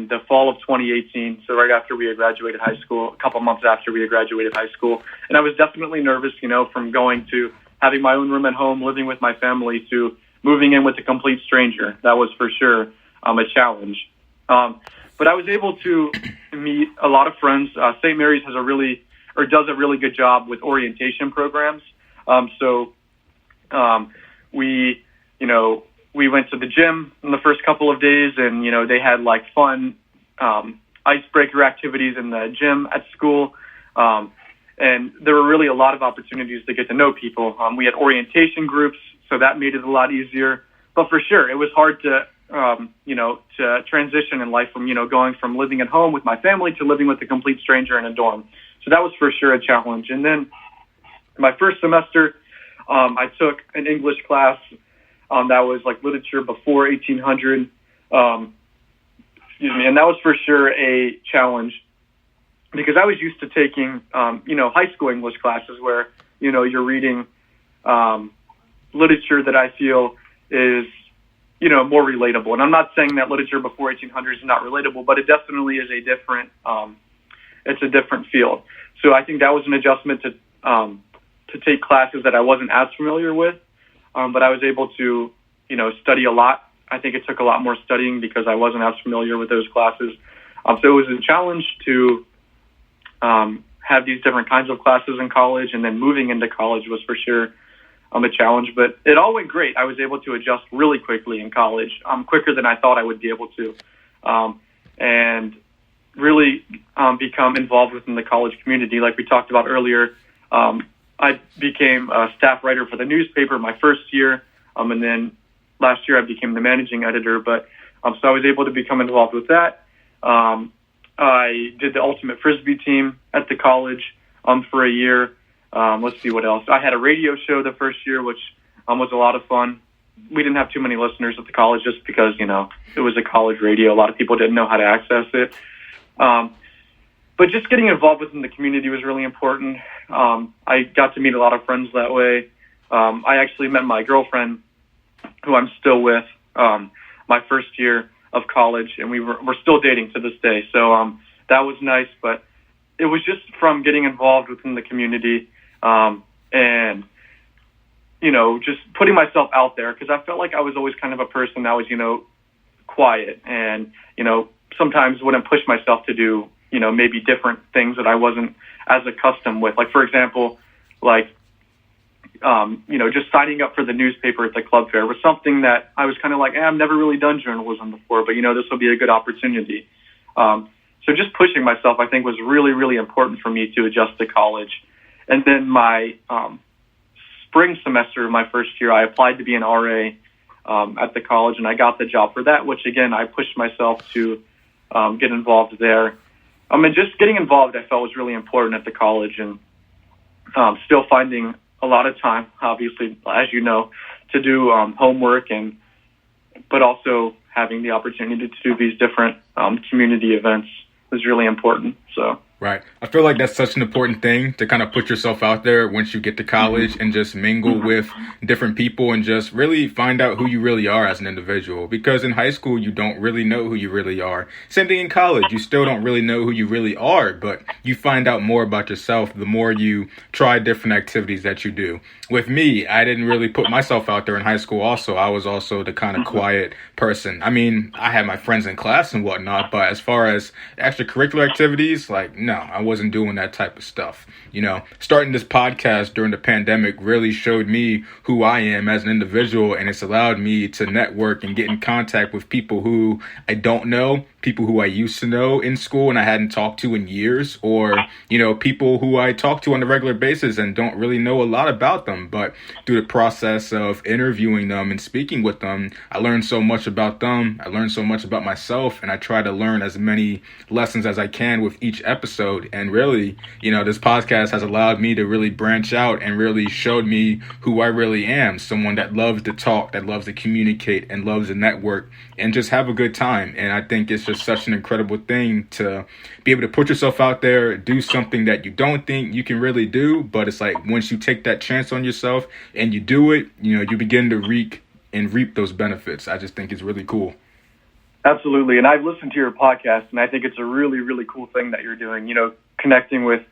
the fall of 2018, so right after we had graduated high school, a couple months after we had graduated high school. And I was definitely nervous, from going to having my own room at home, living with my family, to moving in with a complete stranger. That was for sure a challenge. But I was able to meet a lot of friends. St. Mary's does a really good job with orientation programs. So we went to the gym in the first couple of days, and, they had like fun icebreaker activities in the gym at school. And there were really a lot of opportunities to get to know people. We had orientation groups, so that made it a lot easier. But for sure, it was hard to transition in life from, going from living at home with my family to living with a complete stranger in a dorm. So that was for sure a challenge. And then my first semester, I took an English class that was like literature before 1800. And that was for sure a challenge, because I was used to taking, high school English classes where, you're reading literature that I feel is, more relatable. And I'm not saying that literature before 1800 is not relatable, but it definitely is a different, it's a different field. So I think that was an adjustment to take classes that I wasn't as familiar with, but I was able to, study a lot. I think it took a lot more studying because I wasn't as familiar with those classes. So it was a challenge to have these different kinds of classes in college, and then moving into college was for sure a challenge, but it all went great. I was able to adjust really quickly in college, quicker than I thought I would be able to, and really become involved within the college community. Like we talked about earlier, I became a staff writer for the newspaper my first year, and then last year I became the managing editor. But so I was able to become involved with that. I did the ultimate Frisbee team at the college for a year. Let's see what else. I had a radio show the first year, which was a lot of fun. We didn't have too many listeners at the college just because, it was a college radio. A lot of people didn't know how to access it. But just getting involved within the community was really important. I got to meet a lot of friends that way. I actually met my girlfriend, who I'm still with, my first year of college, and we're still dating to this day. So that was nice, but it was just from getting involved within the community, and, just putting myself out there, because I felt like I was always kind of a person that was, quiet and, sometimes wouldn't push myself to do, maybe different things that I wasn't as accustomed with. Like, for example, just signing up for the newspaper at the club fair was something that I was kind of like, I've never really done journalism before, but, this will be a good opportunity. So just pushing myself, I think, was really, really important for me to adjust to college. And then my spring semester of my first year, I applied to be an RA at the college, and I got the job for that, which, again, I pushed myself to get involved there. And just getting involved, I felt, was really important at the college, and still finding a lot of time, obviously, as you know, to do homework, but also having the opportunity to do these different community events was really important. So. Right. I feel like that's such an important thing to kind of put yourself out there once you get to college and just mingle with different people and just really find out who you really are as an individual. Because in high school, you don't really know who you really are. Same thing in college. You still don't really know who you really are, but you find out more about yourself the more you try different activities that you do. With me, I didn't really put myself out there in high school also. I was also the kind of quiet person. I mean, I had my friends in class and whatnot, but as far as extracurricular activities, like, no, I wasn't doing that type of stuff. You know, starting this podcast during the pandemic really showed me who I am as an individual, and it's allowed me to network and get in contact with people who I don't know, people who I used to know in school and I hadn't talked to in years, or, you know, people who I talk to on a regular basis and don't really know a lot about them. But through the process of interviewing them and speaking with them, I learned so much about them. I learned so much about myself, and I try to learn as many lessons as I can with each episode. And really, you know, this podcast has allowed me to really branch out and really showed me who I really am. Someone that loves to talk, that loves to communicate, and loves to network and just have a good time. And I think it's just such an incredible thing to be able to put yourself out there, do something that you don't think you can really do. But it's like once you take that chance on yourself and you do it, you know, you begin to reap those benefits. I just think it's really cool. Absolutely. And I've listened to your podcast, and I think it's a really, really cool thing that you're doing, you know, connecting with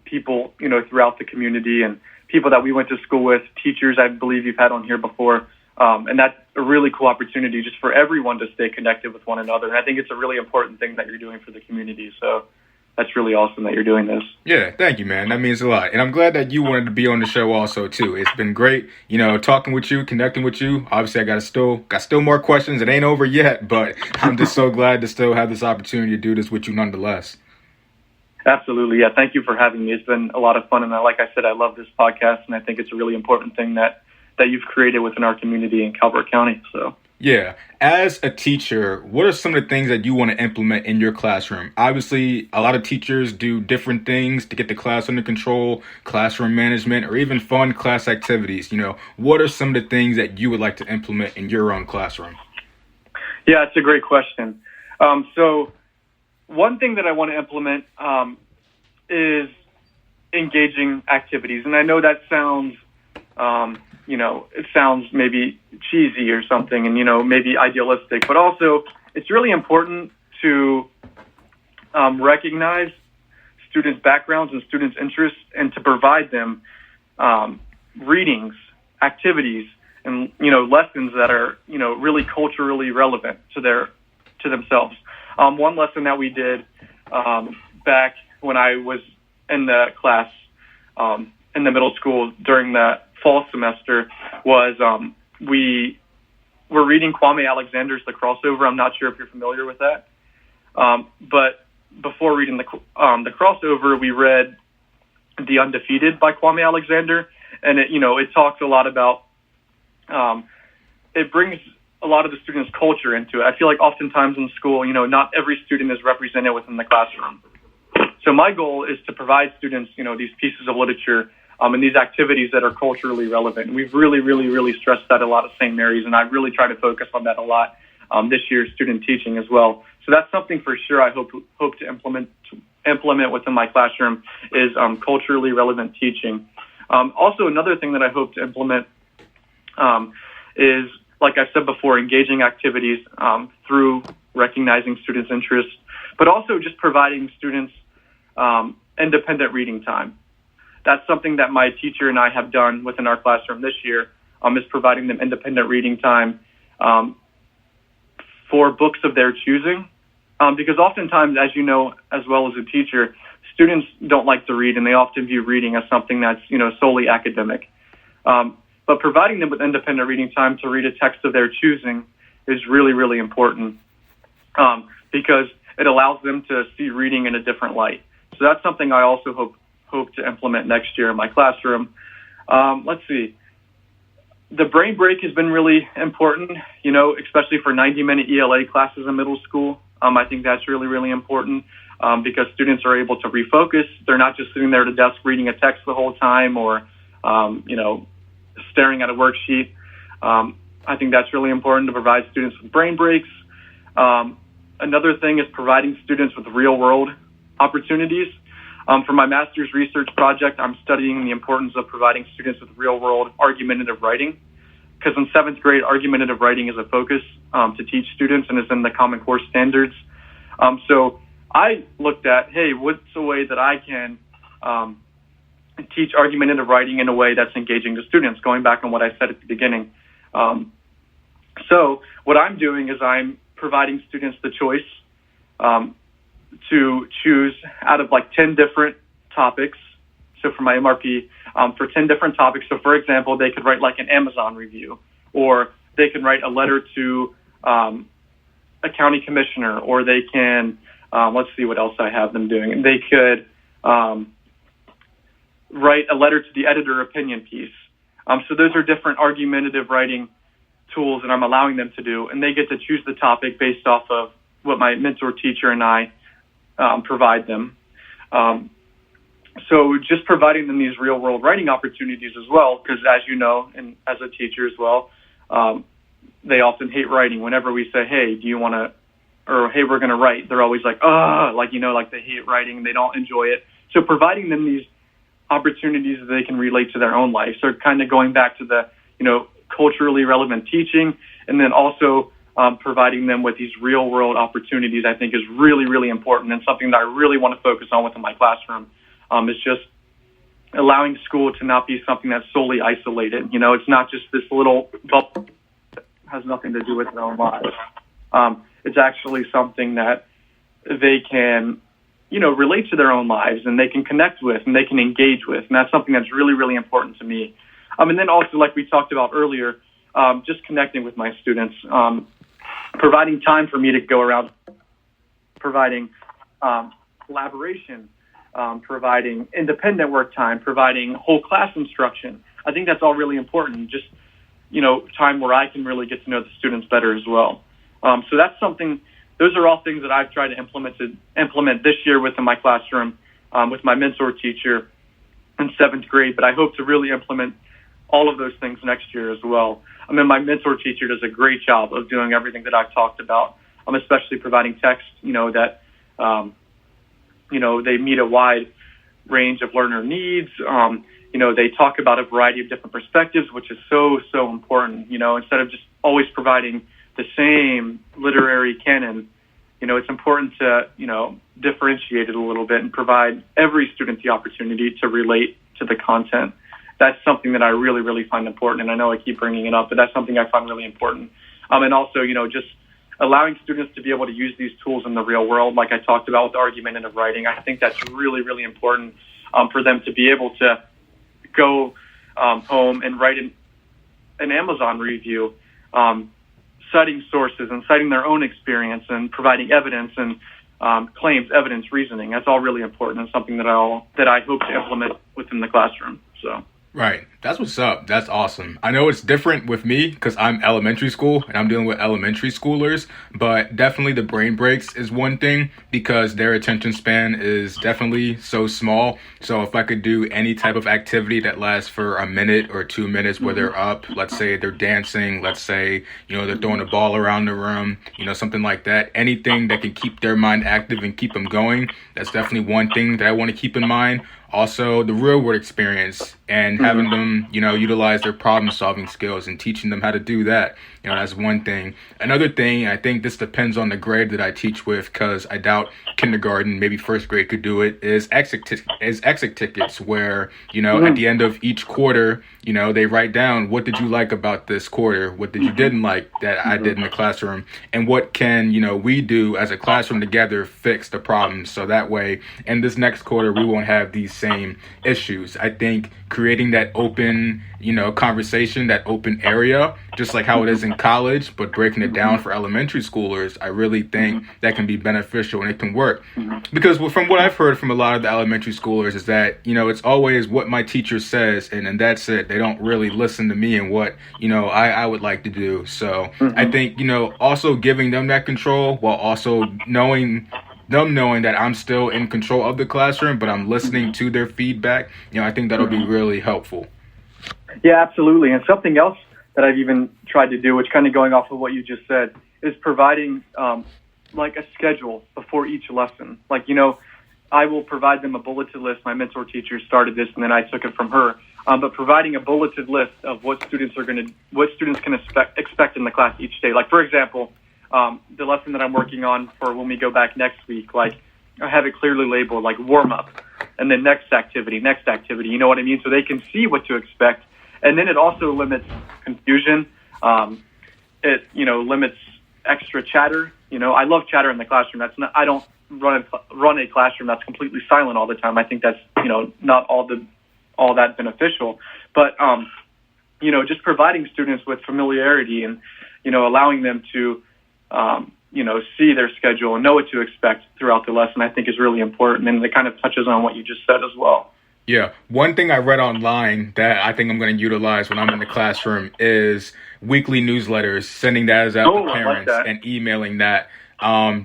people, you know, throughout the community and people that we went to school with, teachers I believe you've had on here before. And that's a really cool opportunity just for everyone to stay connected with one another. And I think it's a really important thing that you're doing for the community. So that's really awesome that you're doing this. Yeah, thank you, man. That means a lot. And I'm glad that you wanted to be on the show also, too. It's been great, you know, talking with you, connecting with you. Obviously, I got still more questions. It ain't over yet, but I'm just so glad to still have this opportunity to do this with you nonetheless. Absolutely. Yeah, thank you for having me. It's been a lot of fun. And like I said, I love this podcast, and I think it's a really important thing that you've created within our community in Calvert County. So. Yeah. As a teacher, what are some of the things that you want to implement in your classroom? Obviously, a lot of teachers do different things to get the class under control, classroom management, or even fun class activities. You know, what are some of the things that you would like to implement in your own classroom? Yeah, it's a great question. So one thing that I want to implement is engaging activities. And I know that sounds you know, it sounds maybe cheesy or something and, you know, maybe idealistic, but also it's really important to recognize students' backgrounds and students' interests and to provide them readings, activities, and, you know, lessons that are, you know, really culturally relevant to themselves. One lesson that we did back when I was in the class in the middle school during the fall semester was we were reading Kwame Alexander's The Crossover. I'm not sure if you're familiar with that. But before reading the Crossover, we read The Undefeated by Kwame Alexander. And it talks a lot about, it brings a lot of the students' culture into it. I feel like oftentimes in school, you know, not every student is represented within the classroom. So my goal is to provide students, you know, these pieces of literature and these activities that are culturally relevant. And we've really, really, really stressed that a lot at St. Mary's, and I really try to focus on that a lot this year, student teaching as well. So that's something for sure I hope to implement within my classroom is culturally relevant teaching. Also, another thing that I hope to implement is, like I said before, engaging activities through recognizing students' interests, but also just providing students independent reading time. That's something that my teacher and I have done within our classroom this year, is providing them independent reading time for books of their choosing. Because oftentimes, as you know, as well as a teacher, students don't like to read, and they often view reading as something that's, you know, solely academic. But providing them with independent reading time to read a text of their choosing is really, really important because it allows them to see reading in a different light. So that's something I also hope to implement next year in my classroom. Let's see. The brain break has been really important, you know, especially for 90-minute ELA classes in middle school. I think that's really, really important because students are able to refocus. They're not just sitting there at a desk reading a text the whole time or, you know, staring at a worksheet. I think that's really important to provide students with brain breaks. Another thing is providing students with real-world opportunities. For my master's research project, I'm studying the importance of providing students with real-world argumentative writing, because in 7th grade, argumentative writing is a focus to teach students and is in the Common Core standards. So I looked at, hey, what's a way that I can teach argumentative writing in a way that's engaging to students, going back on what I said at the beginning. So what I'm doing is I'm providing students the choice to choose out of like 10 different topics. So for my MRP, for 10 different topics. So for example, they could write like an Amazon review, or they can write a letter to a county commissioner, or they can, let's see what else I have them doing. They could write a letter to the editor opinion piece. So those are different argumentative writing tools that I'm allowing them to do, and they get to choose the topic based off of what my mentor teacher and I provide them. So just providing them these real world writing opportunities as well, because as you know, and as a teacher as well, they often hate writing. Whenever we say, hey, do you want to, or hey, we're going to write, they're always like, like, you know, like they hate writing, they don't enjoy it. So providing them these opportunities that they can relate to their own life. So kind of going back to the, you know, culturally relevant teaching, and then also providing them with these real world opportunities, I think is really, really important, and something that I really want to focus on within my classroom. Is just allowing school to not be something that's solely isolated. You know, it's not just this little bubble that has nothing to do with their own lives. It's actually something that they can, you know, relate to their own lives, and they can connect with, and they can engage with. And that's something that's really, really important to me. And then also, like we talked about earlier, just connecting with my students, providing time for me to go around, providing collaboration, providing independent work time, providing whole class instruction. I think that's all really important. Just, you know, time where I can really get to know the students better as well. So that's something, those are all things that I've tried to implement this year within my classroom, with my mentor teacher in 7th grade, but I hope to really implement all of those things next year as well. I mean, my mentor teacher does a great job of doing everything that I've talked about, especially providing text, you know, that, you know, they meet a wide range of learner needs. You know, they talk about a variety of different perspectives, which is so, so important. You know, instead of just always providing the same literary canon, you know, it's important to, you know, differentiate it a little bit and provide every student the opportunity to relate to the content. That's something that I really, really find important. And I know I keep bringing it up, but that's something I find really important. And also, you know, just allowing students to be able to use these tools in the real world, like I talked about with argumentative writing. I think that's really, really important for them to be able to go home and write an Amazon review, citing sources and citing their own experience and providing evidence and claims, evidence, reasoning. That's all really important and something that I hope to implement within the classroom. So. Right. That's what's up. That's awesome. I know it's different with me because I'm elementary school and I'm dealing with elementary schoolers, but definitely the brain breaks is one thing because their attention span is definitely so small. So if I could do any type of activity that lasts for a minute or 2 minutes where they're up, let's say they're dancing, let's say, you know, they're throwing a ball around the room, you know, something like that, anything that can keep their mind active and keep them going. That's definitely one thing that I want to keep in mind. Also, the real world experience and having them, you know, utilize their problem solving skills and teaching them how to do that. You know, that's one thing. Another thing, I think this depends on the grade that I teach with, because I doubt kindergarten, maybe first grade could do it, is exit tickets where, you know, at the end of each quarter, you know, they write down, what did you like about this quarter? What did you didn't like that I did in the classroom? And what can, you know, we do as a classroom together fix the problem? So that way, in this next quarter, we won't have these same issues. I think creating that open, you know, conversation, that open area just like how it is in college, but breaking it down for elementary schoolers, I really think that can be beneficial and it can work. Because from what I've heard from a lot of the elementary schoolers is that, it's always what my teacher says, and that's it. They don't really listen to me and what, I would like to do. So I think, also giving them that control while also knowing that I'm still in control of the classroom, but I'm listening to their feedback, I think that'll be really helpful. Yeah, absolutely. And something else that I've even tried to do, which kind of going off of what you just said, is providing like a schedule before each lesson. Like, I will provide them a bulleted list. My mentor teacher started this, and then I took it from her. But providing a bulleted list of what students can expect in the class each day. Like, for example, the lesson that I'm working on for when we go back next week, like I have it clearly labeled like warm up and then next activity, you know what I mean? So they can see what to expect. And then it also limits confusion. It, limits extra chatter. I love chatter in the classroom. I don't run a classroom that's completely silent all the time. I think that's, not all that beneficial, but, just providing students with familiarity and, allowing them to, see their schedule and know what to expect throughout the lesson, I think is really important. And it kind of touches on what you just said as well. Yeah. One thing I read online that I think I'm going to utilize when I'm in the classroom is weekly newsletters, sending that out to parents and emailing that.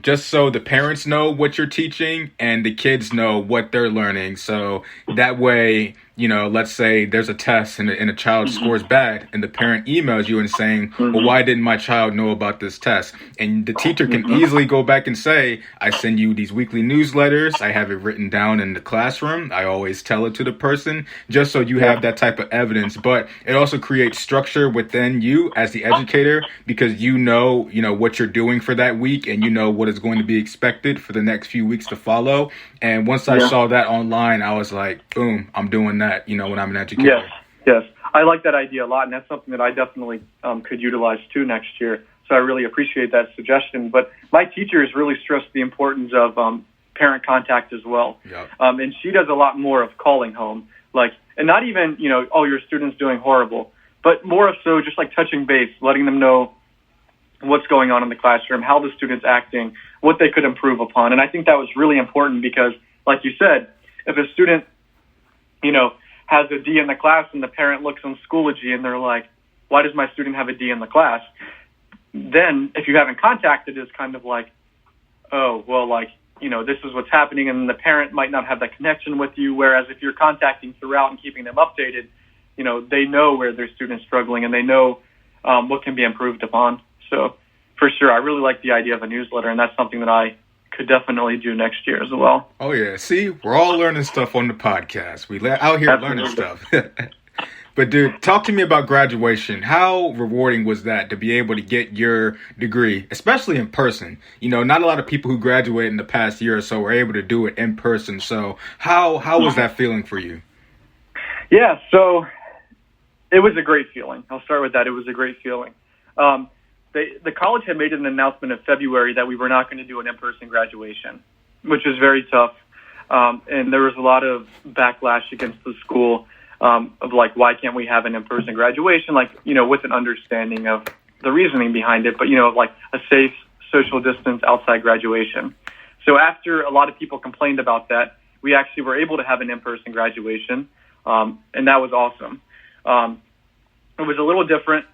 Just so the parents know what you're teaching and the kids know what they're learning. So that way, let's say there's a test and a child scores bad and the parent emails you and saying, well, why didn't my child know about this test? And the teacher can easily go back and say, I send you these weekly newsletters. I have it written down in the classroom. I always tell it to the person just so you have that type of evidence. But it also creates structure within you as the educator because you know what you're doing for that week and you know what is going to be expected for the next few weeks to follow. And once I saw that online, I was like, boom, I'm doing that, when I'm an educator. Yes. I like that idea a lot, and that's something that I definitely could utilize too next year. So I really appreciate that suggestion. But my teacher has really stressed the importance of parent contact as well. Yep. And she does a lot more of calling home, and not even, your student's doing horrible, but more of so just like touching base, letting them know what's going on in the classroom, how the student's acting, what they could improve upon. And I think that was really important because, like you said, if a student, has a D in the class and the parent looks on Schoology and they're like, why does my student have a D in the class? Then if you haven't contacted, it's kind of like, oh, well, this is what's happening. And the parent might not have that connection with you. Whereas if you're contacting throughout and keeping them updated, they know where their student's struggling and they know what can be improved upon. So for sure, I really like the idea of a newsletter, and that's something that I could definitely do next year as well. Oh, yeah. See, we're all learning stuff on the podcast. We out here learning stuff. But, dude, talk to me about graduation. How rewarding was that to be able to get your degree, especially in person? Not a lot of people who graduate in the past year or so were able to do it in person. So how was that feeling for you? Yeah, so it was a great feeling. I'll start with that. It was a great feeling. The college had made an announcement in February that we were not going to do an in-person graduation, which was very tough. And there was a lot of backlash against the school of why can't we have an in-person graduation? With an understanding of the reasoning behind it, but, a safe social distance outside graduation. So after a lot of people complained about that, we actually were able to have an in-person graduation. And that was awesome. It was a little different.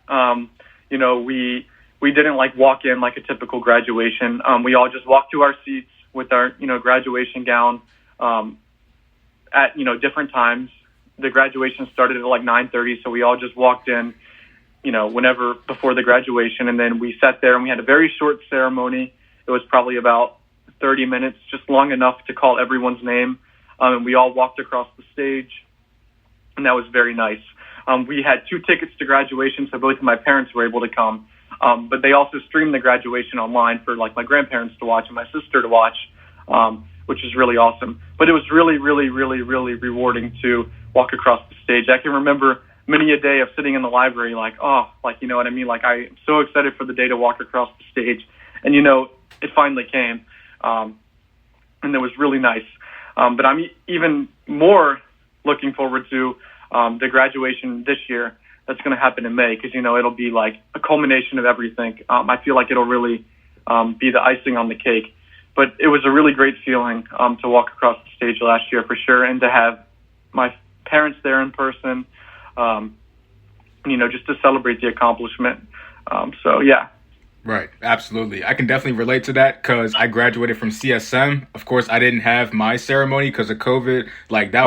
We didn't walk in like a typical graduation. We all just walked to our seats with our, graduation gown at, different times. The graduation started at 9:30. So we all just walked in, whenever before the graduation. And then we sat there and we had a very short ceremony. It was probably about 30 minutes, just long enough to call everyone's name. And we all walked across the stage, and that was very nice. We had 2 tickets to graduation, so both of my parents were able to come. But they also streamed the graduation online for my grandparents to watch and my sister to watch, which is really awesome. But it was really, really, really, really rewarding to walk across the stage. I can remember many a day of sitting in the library you know what I mean? I'm so excited for the day to walk across the stage. And, it finally came. And it was really nice. But I'm even more looking forward to the graduation this year. that's going to happen in May because, it'll be like a culmination of everything. I feel like it'll really be the icing on the cake. But it was a really great feeling to walk across the stage last year for sure, and to have my parents there in person, just to celebrate the accomplishment. So, yeah. Right. Absolutely. I can definitely relate to that because I graduated from CSM. Of course, I didn't have my ceremony because of COVID. Like that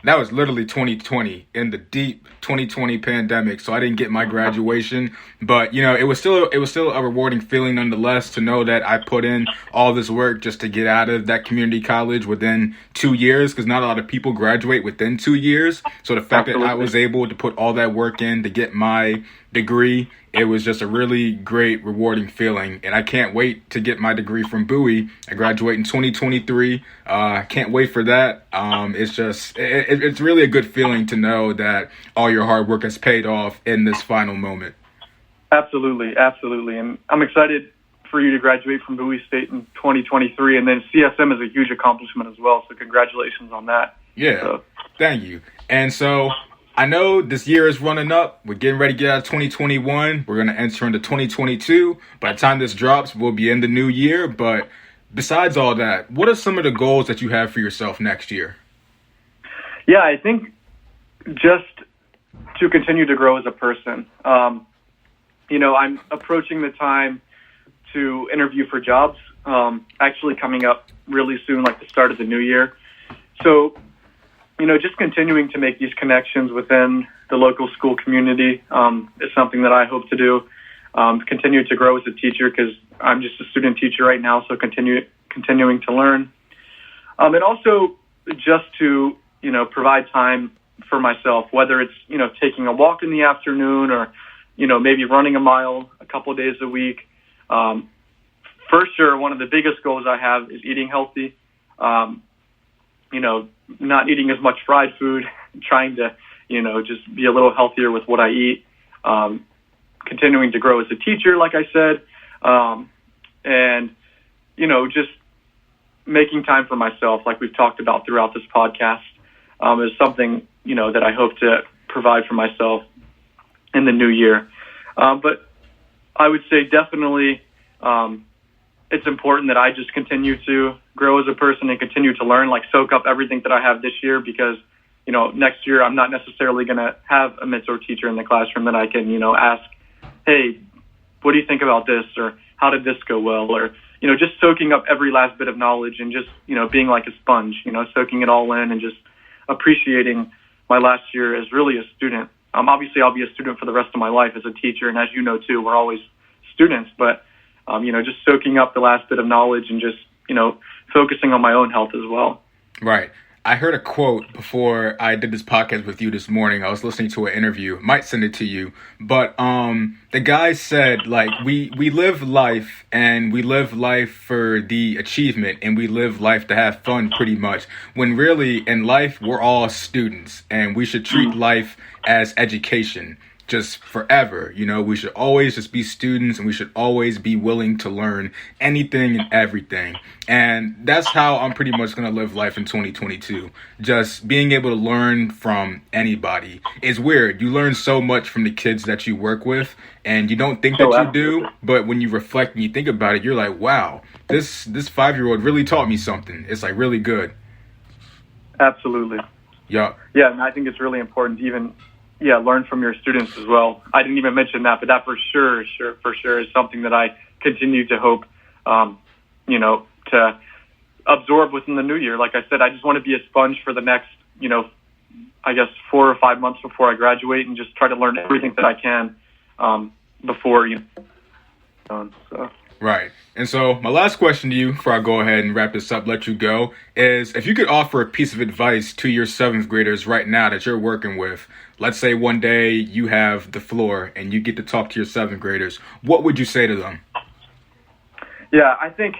was literally 2020 in the deep 2020 pandemic. So I didn't get my graduation, but it was still a rewarding feeling nonetheless to know that I put in all this work just to get out of that community college within 2 years, because not a lot of people graduate within 2 years. So the fact that I was able to put all that work in to get my degree, it was just a really great, rewarding feeling. And I can't wait to get my degree from Bowie. I graduate in 2023. Can't wait for that. It's really a good feeling to know that all your hard work has paid off in this final moment. Absolutely. Absolutely. And I'm excited for you to graduate from Bowie State in 2023. And then CSM is a huge accomplishment as well. So congratulations on that. Yeah. Thank you. And so I know this year is running up. We're getting ready to get out of 2021. We're going to enter into 2022. By the time this drops, we'll be in the new year. But besides all that, what are some of the goals that you have for yourself next year? Yeah, I think just to continue to grow as a person. I'm approaching the time to interview for jobs, actually coming up really soon, like the start of the new year. So, just continuing to make these connections within the local school community is something that I hope to do. Continue to grow as a teacher because I'm just a student teacher right now, so continuing to learn. And also just to, provide time for myself, whether it's, taking a walk in the afternoon or, maybe running a mile a couple of days a week. For sure, one of the biggest goals I have is eating healthy. Not eating as much fried food, trying to, just be a little healthier with what I eat, continuing to grow as a teacher, like I said, and, just making time for myself, like we've talked about throughout this podcast, is something, that I hope to provide for myself in the new year. But I would say definitely it's important that I just continue to grow as a person and continue to learn, like soak up everything that I have this year, because, next year I'm not necessarily going to have a mentor teacher in the classroom that I can, ask, hey, what do you think about this? Or how did this go well? Or, just soaking up every last bit of knowledge and just, being like a sponge, soaking it all in and just appreciating my last year as really a student. Obviously I'll be a student for the rest of my life as a teacher. And as you know, too, we're always students, but just soaking up the last bit of knowledge and just, focusing on my own health as well. Right. I heard a quote before I did this podcast with you this morning. I was listening to an interview, might send it to you, but the guy said, like, we live life and we live life for the achievement and we live life to have fun pretty much, when really in life we're all students and we should treat life as education. Just forever, we should always just be students and we should always be willing to learn anything and everything. And that's how I'm pretty much going to live life in 2022. Just being able to learn from anybody. It's weird. You learn so much from the kids that you work with and you don't think that you do. But when you reflect and you think about it, you're like, wow, this 5-year-old really taught me something. It's like really good. Absolutely. Yeah. Yeah. And I think it's really important to even learn from your students as well. I didn't even mention that, but that for sure is something that I continue to hope, to absorb within the new year. Like I said, I just want to be a sponge for the next, 4 or 5 months before I graduate and just try to learn everything that I can before, so. Right. And so my last question to you before I go ahead and wrap this up, let you go, is if you could offer a piece of advice to your 7th graders right now that you're working with, let's say one day you have the floor and you get to talk to your 7th graders, what would you say to them? Yeah, I think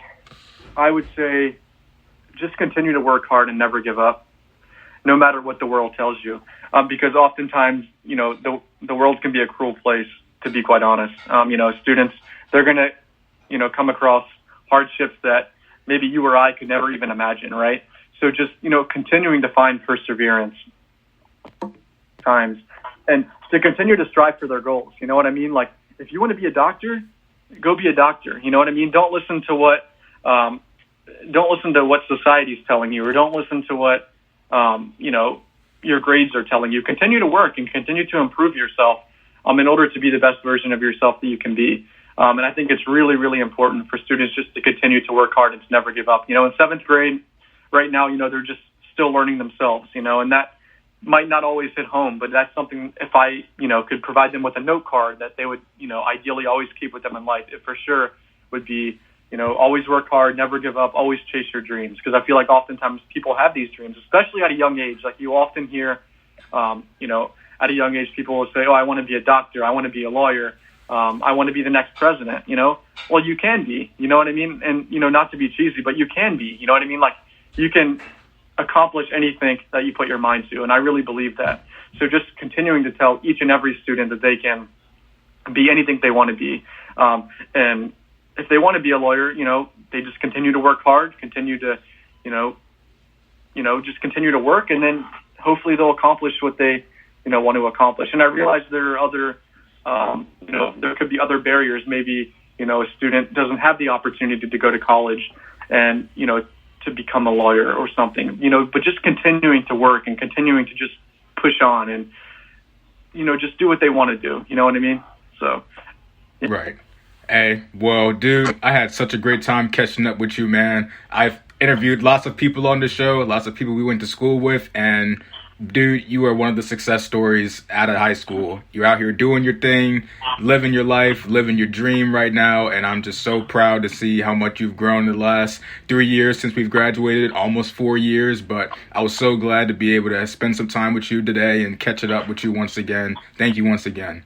I would say just continue to work hard and never give up, no matter what the world tells you. Because oftentimes, the world can be a cruel place, to be quite honest. Students, they're going to, come across hardships that maybe you or I could never even imagine, right? So just, continuing to find perseverance times, and to continue to strive for their goals. You know what I mean? Like, if you want to be a doctor, go be a doctor. You know what I mean? Don't listen to what society's telling you, or don't listen to what your grades are telling you. Continue to work and continue to improve yourself in order to be the best version of yourself that you can be. And I think it's really, really important for students just to continue to work hard and to never give up. You know, in 7th grade right now, they're just still learning themselves, and that might not always hit home, but that's something, if I, could provide them with a note card that they would, ideally always keep with them in life, it for sure would be, always work hard, never give up, always chase your dreams. Because I feel like oftentimes people have these dreams, especially at a young age. Like, you often hear, at a young age, people will say, oh, I want to be a doctor, I want to be a lawyer, I want to be the next president, Well, you can be, you know what I mean? And, not to be cheesy, but you can be, you know what I mean? Like, you can accomplish anything that you put your mind to, and I really believe that. So just continuing to tell each and every student that they can be anything they want to be. And if they want to be a lawyer, they just continue to work hard, continue to, just continue to work, and then hopefully they'll accomplish what they, want to accomplish. And I realize there are other, there could be other barriers. Maybe, a student doesn't have the opportunity to go to college and, to become a lawyer or something, but just continuing to work and continuing to just push on and, just do what they want to do. You know what I mean? So. Right. Hey, well, dude, I had such a great time catching up with you, man. I've interviewed lots of people on the show, lots of people we went to school with, and dude, you are one of the success stories out of high school. You're out here doing your thing, living your life, living your dream right now, and I'm just so proud to see how much you've grown in the last 3 years since we've graduated, almost 4 years, but I was so glad to be able to spend some time with you today and catch it up with you once again. Thank you once again.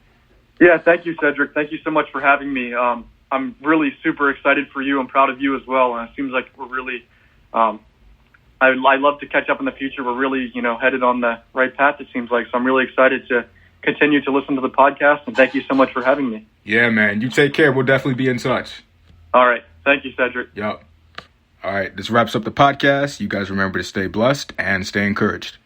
Yeah, thank you, Cedric. Thank you so much for having me. I'm really super excited for you. I'm proud of you as well, and it seems like we're really I'd love to catch up in the future. We're really, headed on the right path, it seems like. So I'm really excited to continue to listen to the podcast, and thank you so much for having me. Yeah, man. You take care. We'll definitely be in touch. All right. Thank you, Cedric. Yep. All right. This wraps up the podcast. You guys remember to stay blessed and stay encouraged.